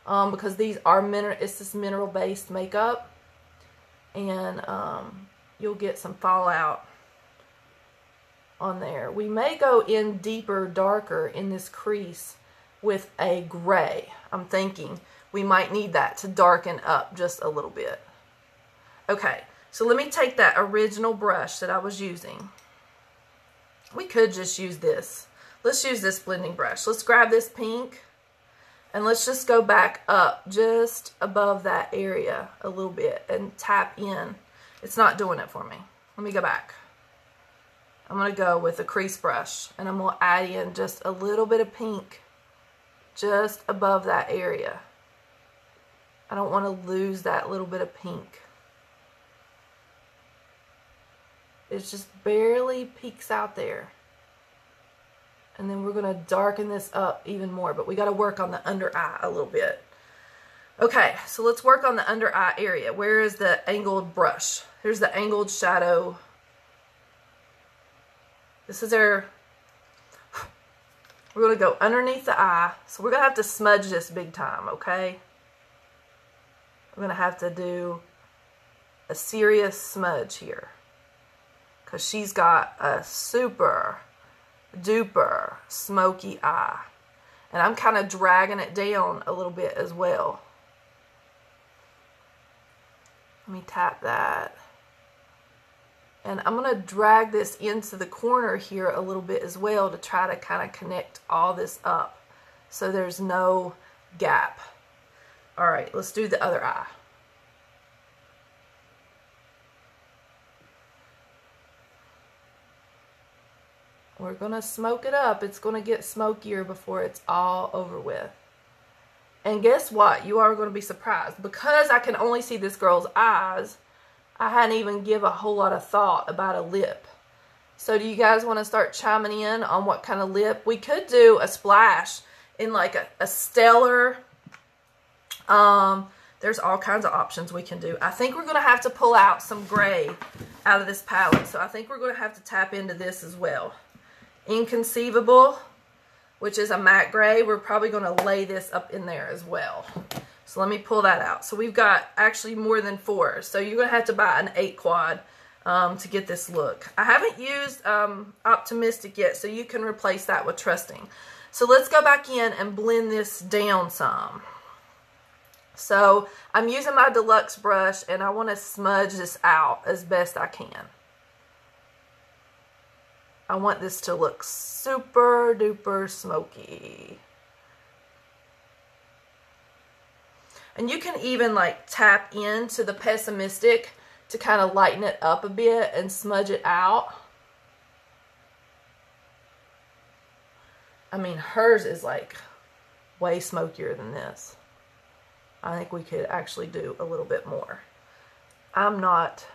because these are it's this mineral based makeup, and you'll get some fallout on there. We may go in deeper, darker in this crease with a gray. I'm thinking we might need that to darken up just a little bit. Okay, so let me take that original brush that I was using. We could just use this. Let's use this blending brush. Let's grab this pink and let's just go back up just above that area a little bit and tap in. It's not doing it for me. Let me go back. I'm going to go with a crease brush and I'm going to add in just a little bit of pink just above that area. I don't want to lose that little bit of pink. It just barely peeks out there. And then we're going to darken this up even more, but we got to work on the under eye a little bit. Okay, so let's work on the under eye area. Where is the angled brush? Here's the angled shadow. This is our, we're going to go underneath the eye. So we're going to have to smudge this big time, okay? We're going to have to do a serious smudge here, because she's got a super duper smoky eye. And I'm kind of dragging it down a little bit as well. Let me tap that. And I'm going to drag this into the corner here a little bit as well to try to kind of connect all this up so there's no gap. All right, let's do the other eye. We're going to smoke it up. It's going to get smokier before it's all over with. And guess what? You are going to be surprised. Because I can only see this girl's eyes, I hadn't even give a whole lot of thought about a lip. So do you guys want to start chiming in on what kind of lip? We could do a splash in like a stellar. There's all kinds of options we can do. I think we're going to have to pull out some gray out of this palette. So I think we're going to have to tap into this as well. Inconceivable, which is a matte gray. We're probably going to lay this up in there as well. So let me pull that out. So we've got actually more than 4. So you're going to have to buy an 8 quad to get this look. I haven't used Optimistic yet, so you can replace that with Trusting. So let's go back in and blend this down some. So I'm using my deluxe brush and I want to smudge this out as best I can. I want this to look super duper smoky. And you can even like tap into the Pessimistic to kind of lighten it up a bit and smudge it out. I mean, hers is like, way smokier than this. I think we could actually do a little bit more. I'm not,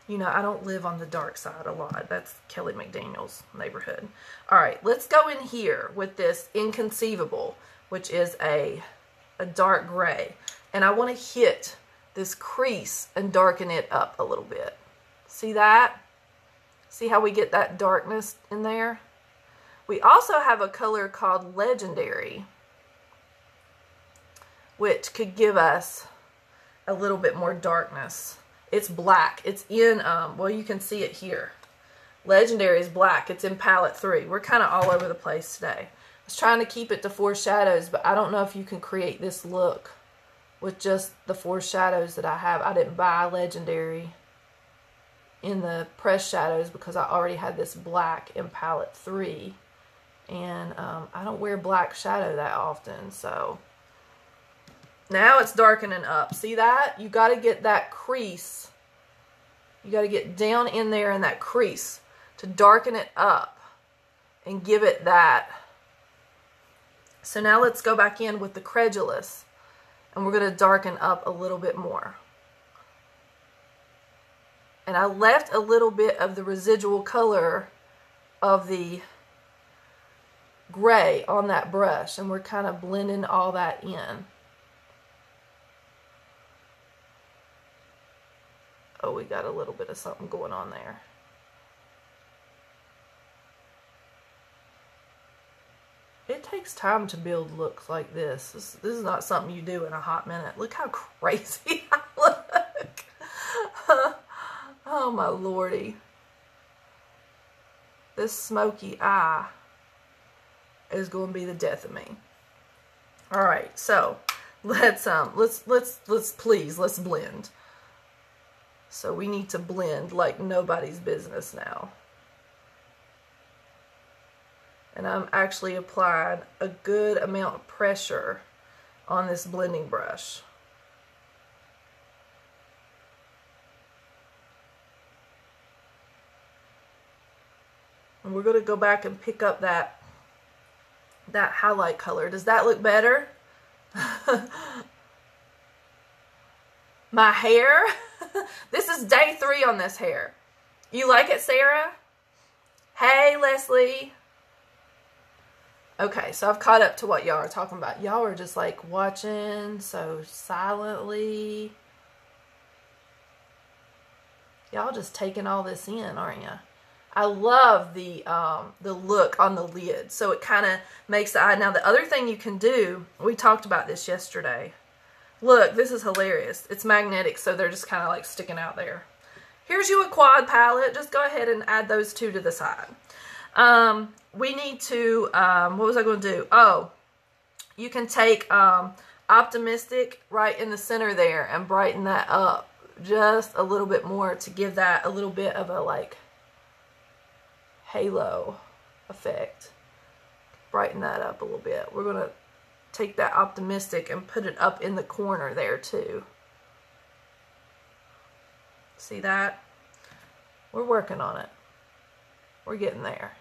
you know, I don't live on the dark side a lot. That's Kelly McDaniel's neighborhood. All right, let's go in here with this Inconceivable, which is a dark gray. And I want to hit this crease and darken it up a little bit. See that? See how we get that darkness in there? We also have a color called Legendary, which could give us a little bit more darkness. It's black. It's in, well, you can see it here. Legendary is black. It's in palette 3. We're kind of all over the place today. I was trying to keep it to 4 shadows, but I don't know if you can create this look with just the 4 shadows that I have. I didn't buy Legendary in the press shadows because I already had this black in palette 3. And I don't wear black shadow that often, so now it's darkening up. See that? You got to get that crease. You got to get down in there in that crease to darken it up and give it that. So now let's go back in with the Credulous, and we're going to darken up a little bit more. And I left a little bit of the residual color of the gray on that brush, and we're kind of blending all that in. Oh, we got a little bit of something going on there. It takes time to build looks like this. This is not something you do in a hot minute. Look how crazy I look. Oh my lordy. This smoky eye is going to be the death of me. All right, so let's blend. So we need to blend like nobody's business now. And I'm actually applying a good amount of pressure on this blending brush. And we're going to go back and pick up that highlight color. Does that look better? My hair? This is day 3 on this hair. You like it, Sarah? Hey, Leslie. Okay, so I've caught up to what y'all are talking about. Y'all are just like watching so silently. Y'all just taking all this in, aren't you? I love the look on the lid. So it kind of makes the eye. Now the other thing you can do, we talked about this yesterday. Look, this is hilarious. It's magnetic, so they're just kind of like sticking out there. Here's you a quad palette. Just go ahead and add those 2 to the side. We need to, what was I going to do? Oh, you can take Optimistic right in the center there and brighten that up just a little bit more to give that a little bit of a like halo effect. Brighten that up a little bit. We're going to take that Optimistic and put it up in the corner there too. See that? We're working on it. We're getting there.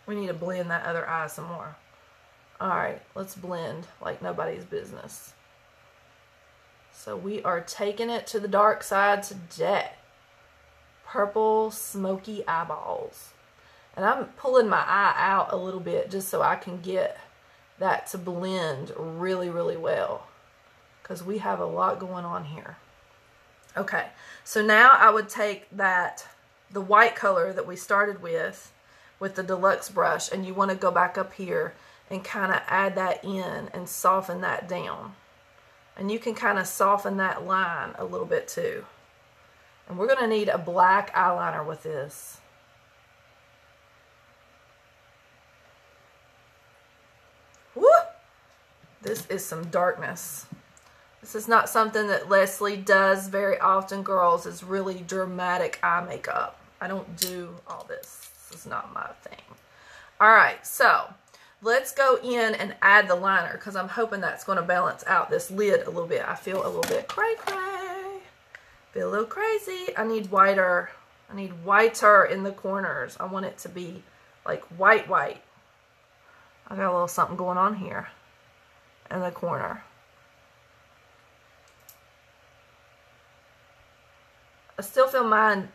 We need to blend that other eye some more. Alright, let's blend like nobody's business. So we are taking it to the dark side today. Purple smoky eyeballs. And I'm pulling my eye out a little bit just so I can get that to blend really, really well. Because we have a lot going on here. Okay, so now I would take the white color that we started with the deluxe brush, and you want to go back up here and kind of add that in and soften that down. And you can kind of soften that line a little bit too. And we're going to need a black eyeliner with this. Woo! This is some darkness. This is not something that Leslie does very often, girls, is really dramatic eye makeup. I don't do all this. This is not my thing. Alright, so let's go in and add the liner because I'm hoping that's going to balance out this lid a little bit. I feel a little bit cray-cray. Feel a little crazy. I need whiter. I need whiter in the corners. I want it to be like white. I got a little something going on here in the corner. I still feel mine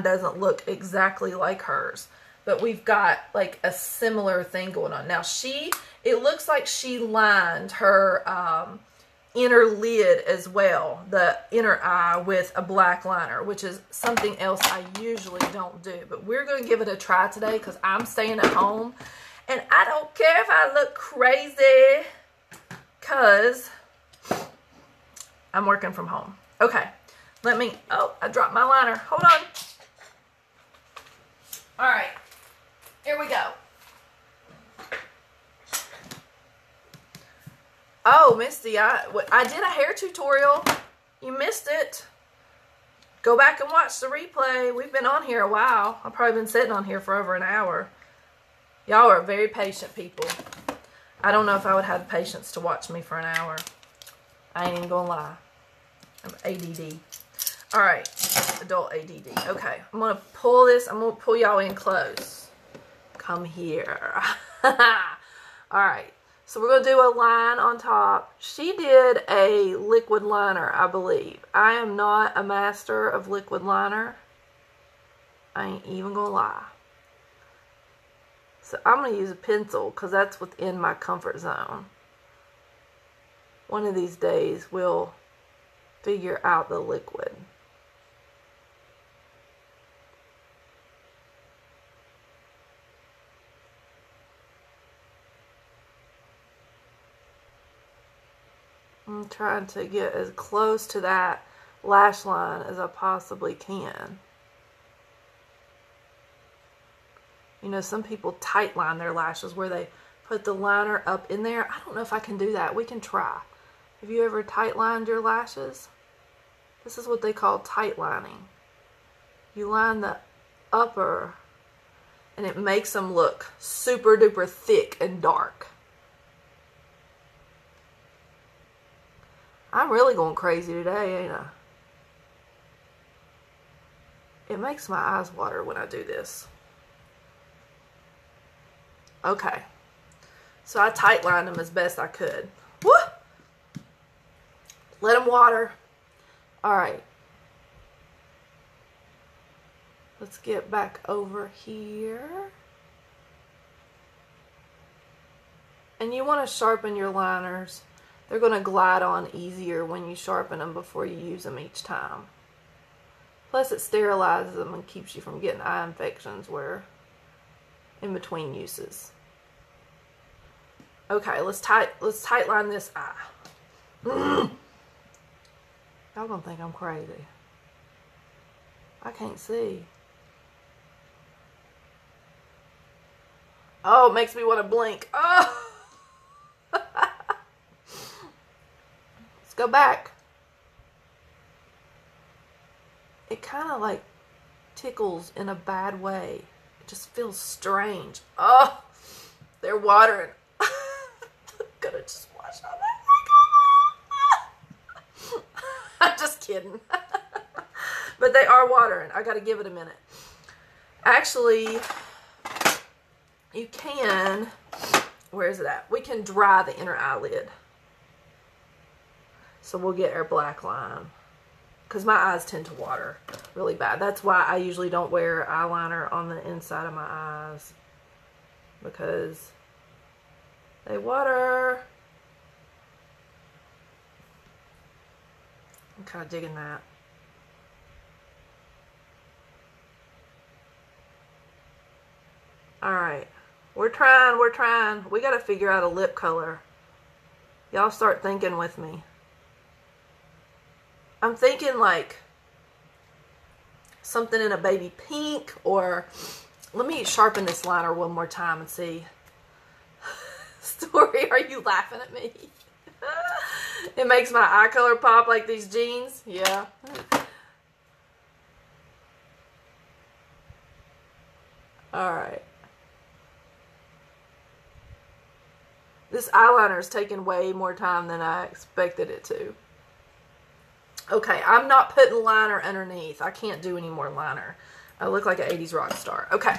doesn't look exactly like hers, but we've got like a similar thing going on. Now it looks like she lined her inner lid as well, the inner eye, with a black liner, which is something else I usually don't do. But we're going to give it a try today because I'm staying at home and I don't care if I look crazy because I'm working from home. Okay. Oh, I dropped my liner. Hold on. All right. Here we go. Oh, Misty, I did a hair tutorial. You missed it. Go back and watch the replay. We've been on here a while. I've probably been sitting on here for over an hour. Y'all are very patient people. I don't know if I would have the patience to watch me for an hour. I ain't even gonna lie. I'm ADD. All right, adult ADD. Okay, I'm gonna pull this. I'm gonna pull y'all in close. Come here. All right, so we're gonna do a line on top. She did a liquid liner, I believe. I am not a master of liquid liner. I ain't even gonna lie. So I'm gonna use a pencil because that's within my comfort zone. One of these days we'll figure out the liquid. I'm trying to get as close to that lash line as I possibly can. You know, some people tight line their lashes where they put the liner up in there. I don't know if I can do that. We can try. Have you ever tight lined your lashes? This is what they call tight lining. You line the upper and it makes them look super duper thick and dark. I'm really going crazy today, ain't I? It makes my eyes water when I do this. Okay. So I tight lined them as best I could. Woo! Let them water. All right. Let's get back over here. And you want to sharpen your liners. They're going to glide on easier when you sharpen them before you use them each time. Plus it sterilizes them and keeps you from getting eye infections where in between uses. Okay, let's tight line this eye. Y'all gonna think I'm crazy. I can't see. Oh, it makes me want to blink. Oh! Let's go back. It kind of like tickles in a bad way. It just feels strange. Oh, they're watering. I'm gonna just wash all that. I'm just kidding. But they are watering. I gotta give it a minute. Actually, you can, where is it at? We can dry the inner eyelid. So we'll get our black line. Because my eyes tend to water really bad. That's why I usually don't wear eyeliner on the inside of my eyes. Because they water. I'm kind of digging that. Alright. We're trying. We got to figure out a lip color. Y'all start thinking with me. I'm thinking like something in a baby pink, or let me sharpen this liner one more time and see. Story, are you laughing at me? It makes my eye color pop like these jeans. Yeah. Alright. This eyeliner is taking way more time than I expected it to. Okay, I'm not putting liner underneath. I can't do any more liner. I look like an 80s rock star. Okay,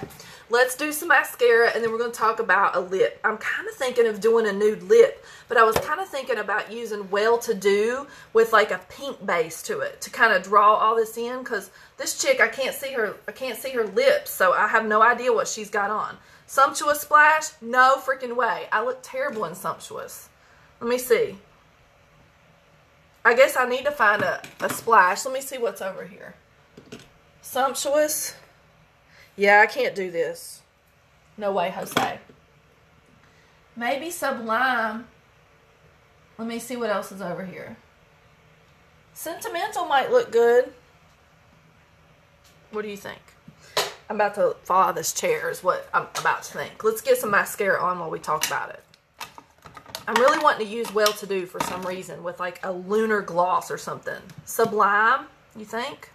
let's do some mascara, and then we're going to talk about a lip. I'm kind of thinking of doing a nude lip, but I was kind of thinking about using Well-To-Do with like a pink base to it to kind of draw all this in, because this chick, I can't see her lips, so I have no idea what she's got on. Sumptuous Splash? No freaking way. I look terrible in Sumptuous. Let me see. I guess I need to find a splash. Let me see what's over here. Sumptuous. Yeah, I can't do this. No way, Jose. Maybe Sublime. Let me see what else is over here. Sentimental might look good. What do you think? I'm about to fall out of this chair is what I'm about to think. Let's get some mascara on while we talk about it. I'm really wanting to use Well-To-Do for some reason with like a lunar gloss or something. Sublime, you think?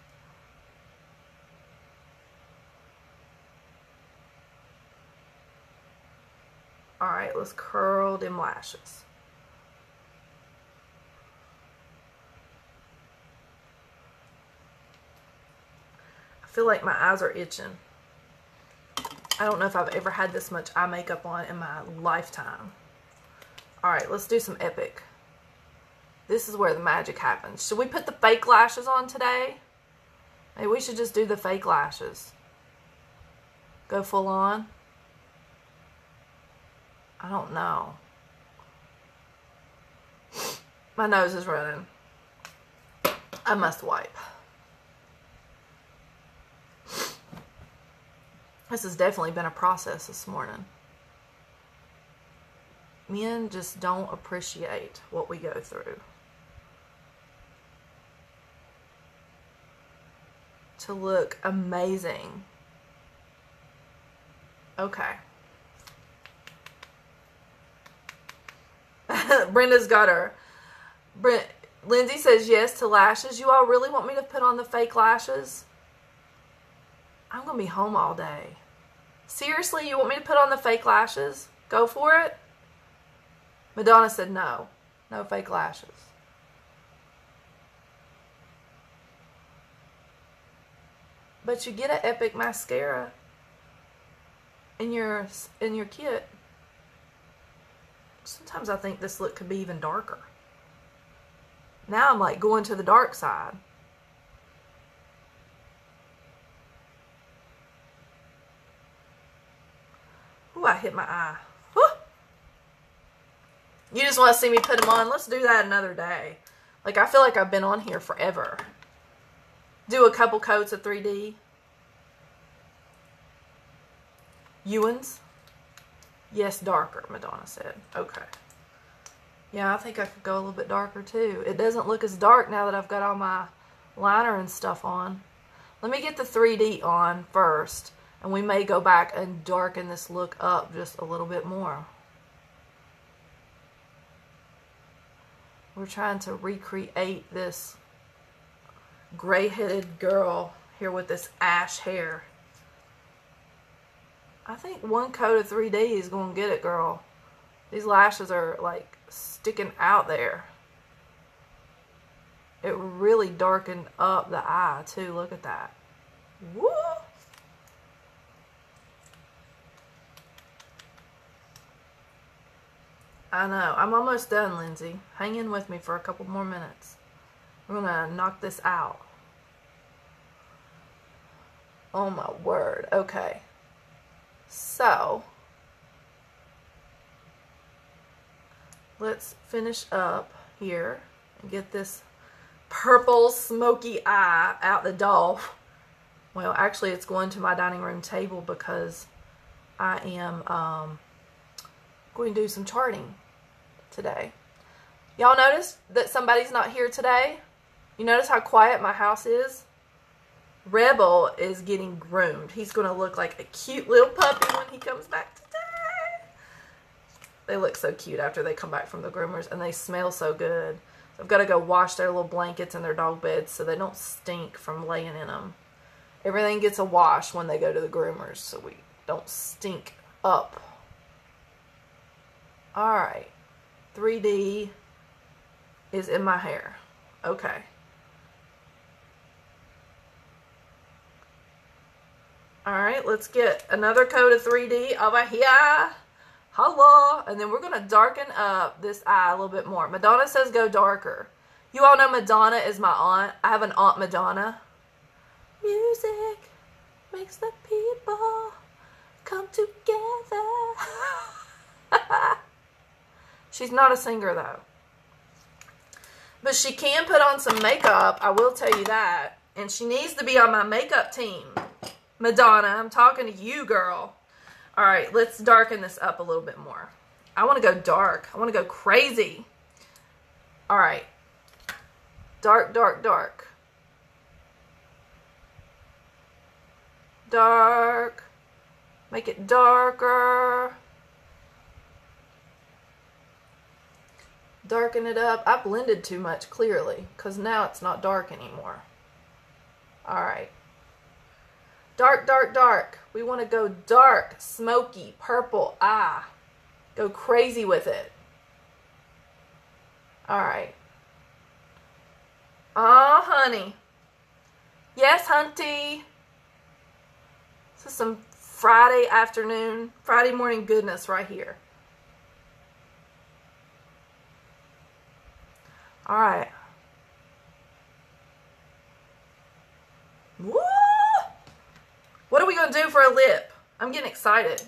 Alright, let's curl them lashes. I feel like my eyes are itching. I don't know if I've ever had this much eye makeup on in my lifetime. Alright, let's do some Epic. This is where the magic happens. Should we put the fake lashes on today? Maybe we should just do the fake lashes. Go full on. I don't know. My nose is running. I must wipe. This has definitely been a process this morning. Men just don't appreciate what we go through. To look amazing. Okay. Brenda's got her. Lindsay says yes to lashes. You all really want me to put on the fake lashes? I'm going to be home all day. Seriously, you want me to put on the fake lashes? Go for it. Madonna said no. No fake lashes. But you get an Epic mascara in your kit. Sometimes I think this look could be even darker. Now I'm like going to the dark side. Ooh, I hit my eye. Whew. You just want to see me put them on? Let's do that another day. Like, I feel like I've been on here forever. Do a couple coats of 3D. Ewans. Yes, darker, Madonna said. Okay. Yeah, I think I could go a little bit darker too. It doesn't look as dark now that I've got all my liner and stuff on. Let me get the 3D on first, and we may go back and darken this look up just a little bit more. We're trying to recreate this gray-headed girl here with this ash hair. I think one coat of 3D is going to get it, girl. These lashes are like sticking out there. It really darkened up the eye too. Look at that. Woo! I know. I'm almost done, Lindsay. Hang in with me for a couple more minutes. We're going to knock this out. Oh my word. Okay. So, let's finish up here and get this purple smoky eye out the door. Well, actually, it's going to my dining room table because I am going to do some charting today. Y'all notice that somebody's not here today? You notice how quiet my house is? Rebel is getting groomed. He's going to look like a cute little puppy when he comes back today. They look so cute after they come back from the groomers, and they smell so good. So I've got to go wash their little blankets and their dog beds so they don't stink from laying in them. Everything gets a wash when they go to the groomers so we don't stink up. Alright. 3D is in my hair. Okay. All right, let's get another coat of 3D over here. Hello. And then we're going to darken up this eye a little bit more. Madonna says go darker. You all know Madonna is my aunt. I have an Aunt Madonna. Music makes the people come together. She's not a singer, though. But she can put on some makeup, I will tell you that. And she needs to be on my makeup team. Madonna, I'm talking to you, girl. All right, let's darken this up a little bit more. I want to go dark. I want to go crazy. All right. Dark, dark, dark. Dark. Make it darker. Darken it up. I blended too much, clearly, because now it's not dark anymore. All right. Dark, dark, dark. We want to go dark, smoky, purple. Go crazy with it. All right. Oh, honey. Yes, hunty. This is some Friday afternoon, Friday morning goodness right here. All right. Woo! What are we going to do for a lip? I'm getting excited.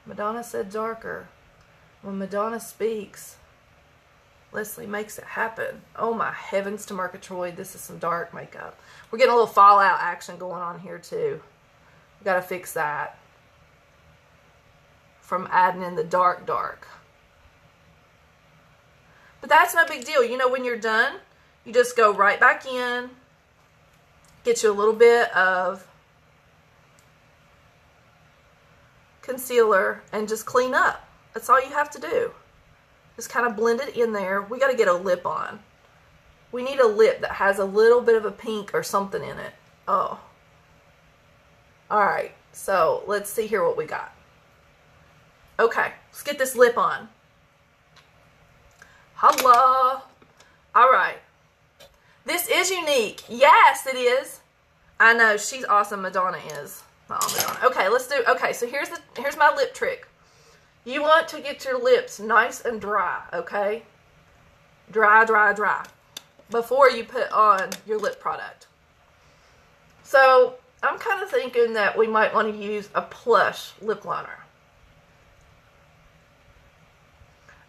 Madonna said darker. When Madonna speaks, Leslie makes it happen. Oh my heavens to Murgatroyd, this is some dark makeup. We're getting a little fallout action going on here too. We got to fix that. From adding in the dark, dark. But that's no big deal. You know, when you're done, you just go right back in. Get you a little bit of concealer and just clean up. That's all you have to do. Just kind of blend it in there. We got to get a lip on. We need a lip that has a little bit of a pink or something in it. Oh. All right. So let's see here what we got. Okay. Let's get this lip on. Hello. All right. This is unique. Yes, it is. I know. She's awesome. Madonna is. Oh, Madonna. Okay, let's do. Okay, so here's my lip trick. You want to get your lips nice and dry, okay? Dry, dry, dry. Before you put on your lip product. So, I'm kind of thinking that we might want to use a plush lip liner.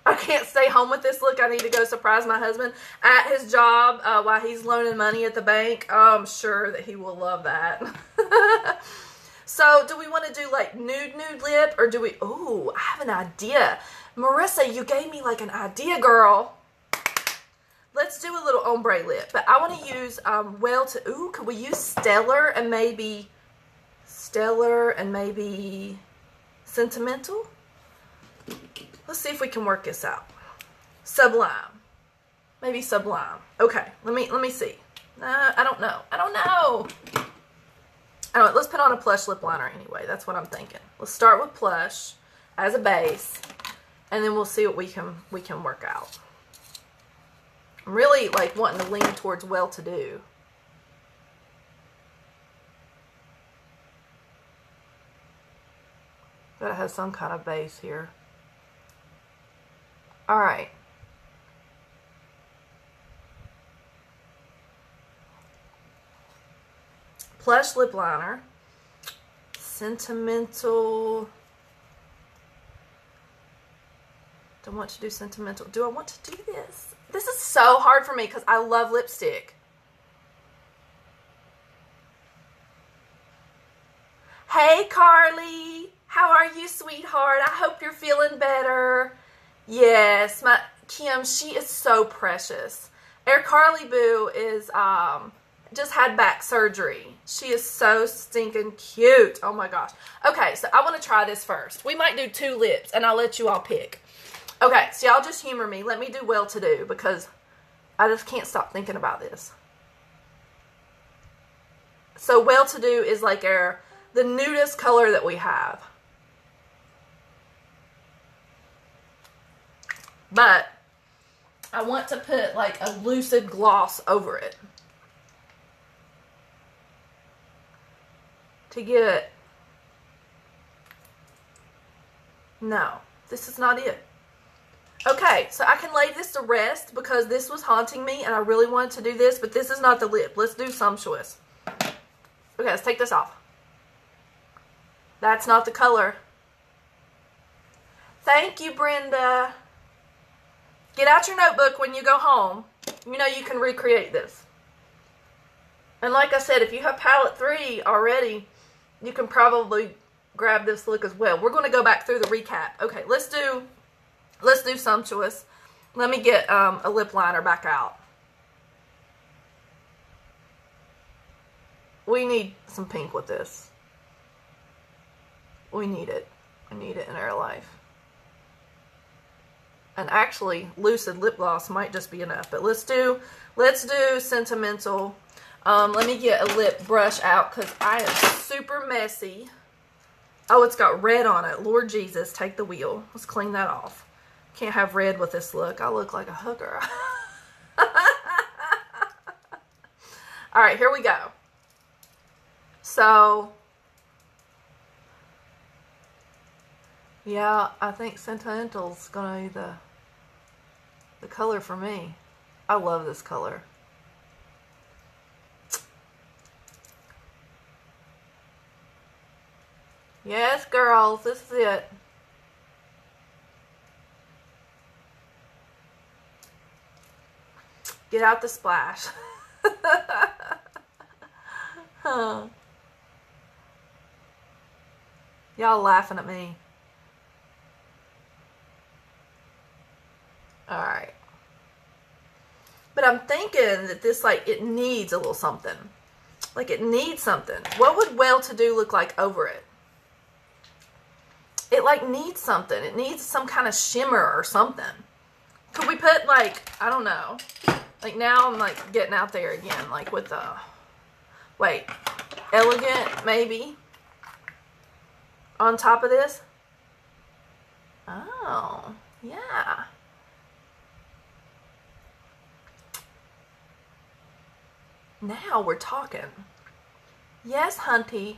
I can't stay home with this look. I need to go surprise my husband at his job while he's loaning money at the bank. I'm sure that he will love that. So, do we want to do like nude lip, or do we... Oh, I have an idea. Marissa, you gave me like an idea, girl. Let's do a little ombre lip, but I want to use Ooh, could we use Stellar and maybe Sentimental? Let's see if we can work this out. Sublime. Maybe Sublime. Okay, let me see. I don't know. I don't know. All right, let's put on a plush lip liner anyway. That's what I'm thinking. Let's start with plush as a base, and then we'll see what we can work out. I'm really like wanting to lean towards well-to-do. Gotta have some kind of base here. All right. Plush lip liner. Sentimental. Don't want to do Sentimental. Do I want to do this? This is so hard for me because I love lipstick. Hey, Carly. How are you, sweetheart? I hope you're feeling better. Yes, my Kim, she is so precious. Carly Boo is just had back surgery. She is so stinking cute. Oh my gosh. Okay, so I want to try this first. We might do 2 lips, and I'll let you all pick. Okay, so y'all just humor me. Let me do well-to-do because I just can't stop thinking about this. So well-to-do is like the nudist color that we have. But I want to put like a lucid gloss over it. to get... No, this is not it. Okay, so I can lay this to rest because this was haunting me and I really wanted to do this, but this is not the lip. Let's do Sumptuous. Okay, let's take this off. That's not the color. Thank you, Brenda. Get out your notebook when you go home. You know you can recreate this. And like I said, if you have palette 3 already, you can probably grab this look as well. We're going to go back through the recap. Okay, let's do Sumptuous. Let me get a lip liner back out. We need some pink with this. We need it. I need it in our life. And actually, Lucid lip gloss might just be enough. But let's do Sentimental. Let me get a lip brush out because I am super messy. Oh, it's got red on it. Lord Jesus, take the wheel. Let's clean that off. Can't have red with this look. I look like a hooker. All right, here we go. So, yeah, I think Sentimental's gonna be the color for me. I love this color. Yes, girls, this is it. Get out the splash. Huh. Y'all laughing at me. Alright. But I'm thinking that this, like, it needs a little something. Like, it needs something. What would Well-To-Do look like over it? It, like, needs something. It needs some kind of shimmer or something. Could we put, like, I don't know. Like, now I'm, like, getting out there again. Like, with the... Wait. Elegant, maybe? On top of this? Oh, yeah. Now we're talking. Yes, hunty.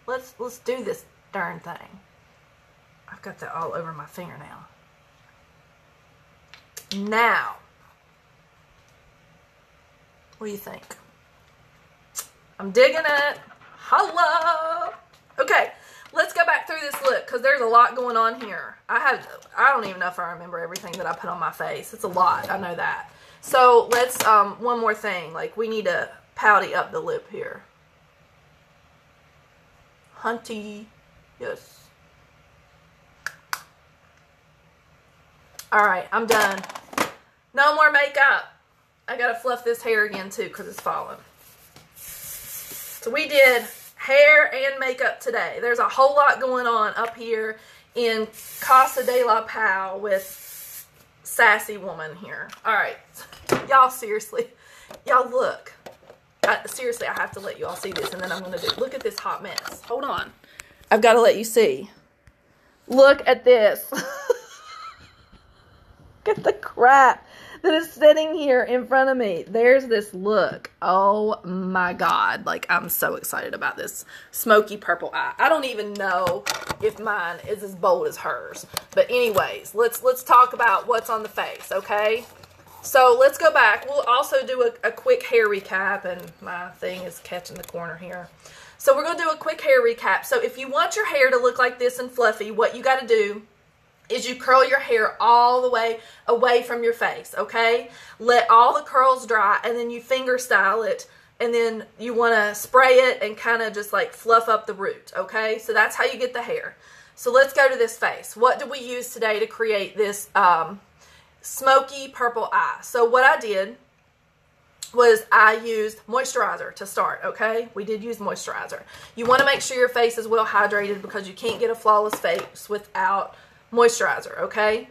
Let's do this darn thing. I've got that all over my fingernail. Now, what do you think? I'm digging it. Hello. Okay, let's go back through this look because there's a lot going on here. I don't even know if I remember everything that I put on my face. It's a lot. I know that. So let's one more thing. Like, we need to pouty up the lip here. Hunty. Yes. Alright, I'm done. No more makeup. I gotta fluff this hair again too because it's falling. So we did hair and makeup today. There's a whole lot going on up here in Casa de la Pau with Sassy Woman here. Alright, y'all seriously, y'all look. Seriously, I have to let you all see this and then I'm going to do, look at this hot mess. Hold on. I've got to let you see. Look at this. Look at the crap that is sitting here in front of me. There's this look. Oh my God. Like, I'm so excited about this smoky purple eye. I don't even know if mine is as bold as hers. But anyways, let's talk about what's on the face, okay? So let's go back. We'll also do a quick hair recap, and my thing is catching the corner here. So we're going to do a quick hair recap. So if you want your hair to look like this and fluffy, what you got to do is you curl your hair all the way away from your face, okay? Let all the curls dry, and then you finger style it, and then you want to spray it and kind of just like fluff up the root, okay? So that's how you get the hair. So let's go to this face. What did we use today to create this smoky purple eye? So what I did was I used moisturizer to start, okay? We did use moisturizer. You want to make sure your face is well hydrated because you can't get a flawless face without moisturizer, okay?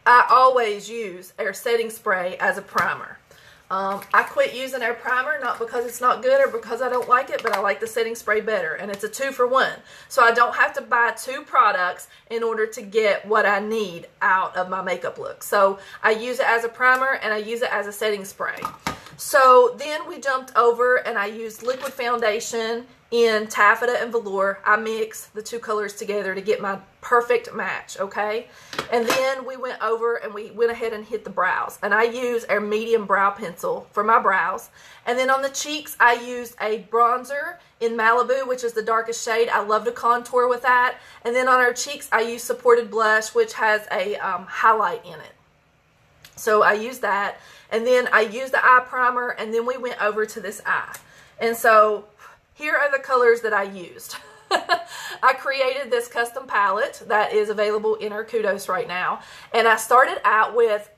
I always use our setting spray as a primer. I quit using our primer, not because it's not good or because I don't like it, but I like the setting spray better, and it's a 2-for-1. So I don't have to buy 2 products in order to get what I need out of my makeup look. So I use it as a primer and I use it as a setting spray. So then we jumped over and I used liquid foundation in taffeta and velour. I mixed the two colors together to get my perfect match, okay? And then we went over and we went ahead and hit the brows. And I use our medium brow pencil for my brows. And then on the cheeks, I used a bronzer in Malibu, which is the darkest shade. I love to contour with that. And then on our cheeks, I use supported blush, which has a highlight in it. So I used that. And then I used the eye primer, and then we went over to this eye. And so here are the colors that I used. I created this custom palette that is available in our Kudos right now. And I started out with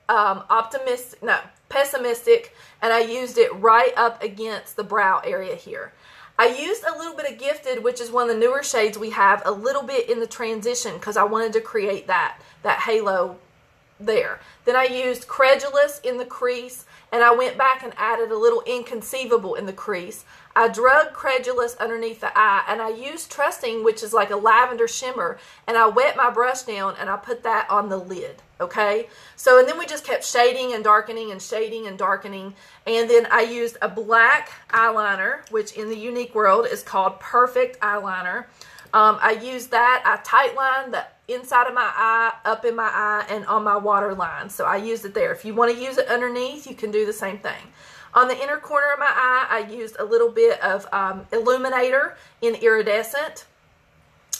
pessimistic, and I used it right up against the brow area here. I used a little bit of Gifted, which is one of the newer shades we have, a little bit in the transition because I wanted to create that halo there. Then I used Credulous in the crease, and I went back and added a little Inconceivable in the crease. I drug Credulous underneath the eye, and I used Trusting, which is like a lavender shimmer, and I wet my brush down and I put that on the lid, okay? So, and then we just kept shading and darkening and shading and darkening, and then I used a black eyeliner, which in the Unique world is called Perfect Eyeliner. I used that. I tight lined the inside of my eye, up in my eye, and on my waterline. So I used it there. If you want to use it underneath, you can do the same thing. On the inner corner of my eye, I used a little bit of Illuminator in Iridescent.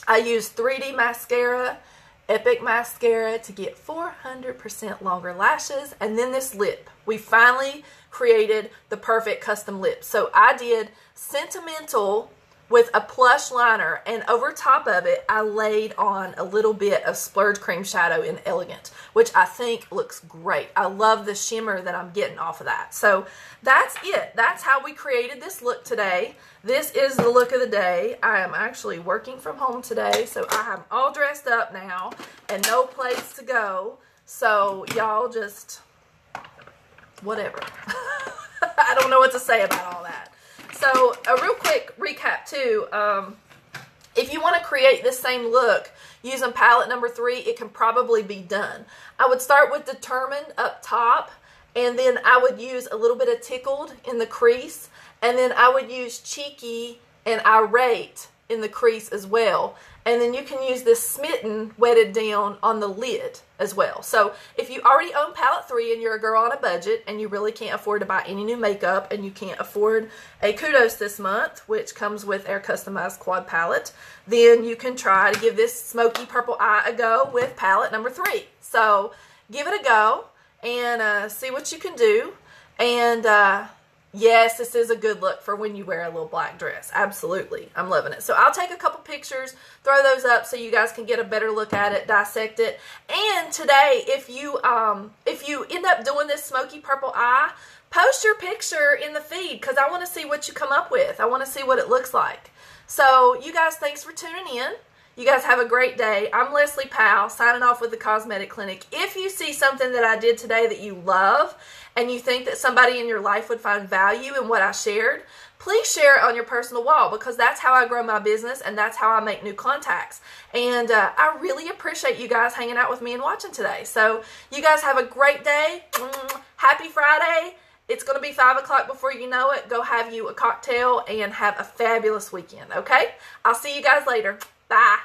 I used 3D mascara, Epic mascara to get 400% longer lashes. And then this lip. We finally created the perfect custom lip. So I did Sentimental with a plush liner, and over top of it, I laid on a little bit of Splurge Cream Shadow in Elegant, which I think looks great. I love the shimmer that I'm getting off of that. So that's it. That's how we created this look today. This is the look of the day. I am actually working from home today, so I am all dressed up now and no place to go. So y'all just, whatever. I don't know what to say about all that. So a real quick recap too, if you want to create this same look using palette number 3, it can probably be done. I would start with Determined up top, and then I would use a little bit of Tickled in the crease, and then I would use Cheeky and Irate in the crease as well. And then you can use this Smitten wetted down on the lid as well. So if you already own palette 3 and you're a girl on a budget and you really can't afford to buy any new makeup and you can't afford a Kudos this month, which comes with our customized quad palette, then you can try to give this smoky purple eye a go with palette number 3. So give it a go and see what you can do. And yes, this is a good look for when you wear a little black dress. Absolutely. I'm loving it. So I'll take a couple pictures, throw those up so you guys can get a better look at it, dissect it. And today, if you end up doing this smoky purple eye, post your picture in the feed because I want to see what you come up with. I want to see what it looks like. So you guys, thanks for tuning in. You guys have a great day. I'm Leslie Powell, signing off with the Cosmetic Clinic. If you see something that I did today that you love and you think that somebody in your life would find value in what I shared, please share it on your personal wall because that's how I grow my business and that's how I make new contacts. And I really appreciate you guys hanging out with me and watching today. So you guys have a great day. Happy Friday. It's going to be 5 o'clock before you know it. Go have you a cocktail and have a fabulous weekend, okay? I'll see you guys later. Bye.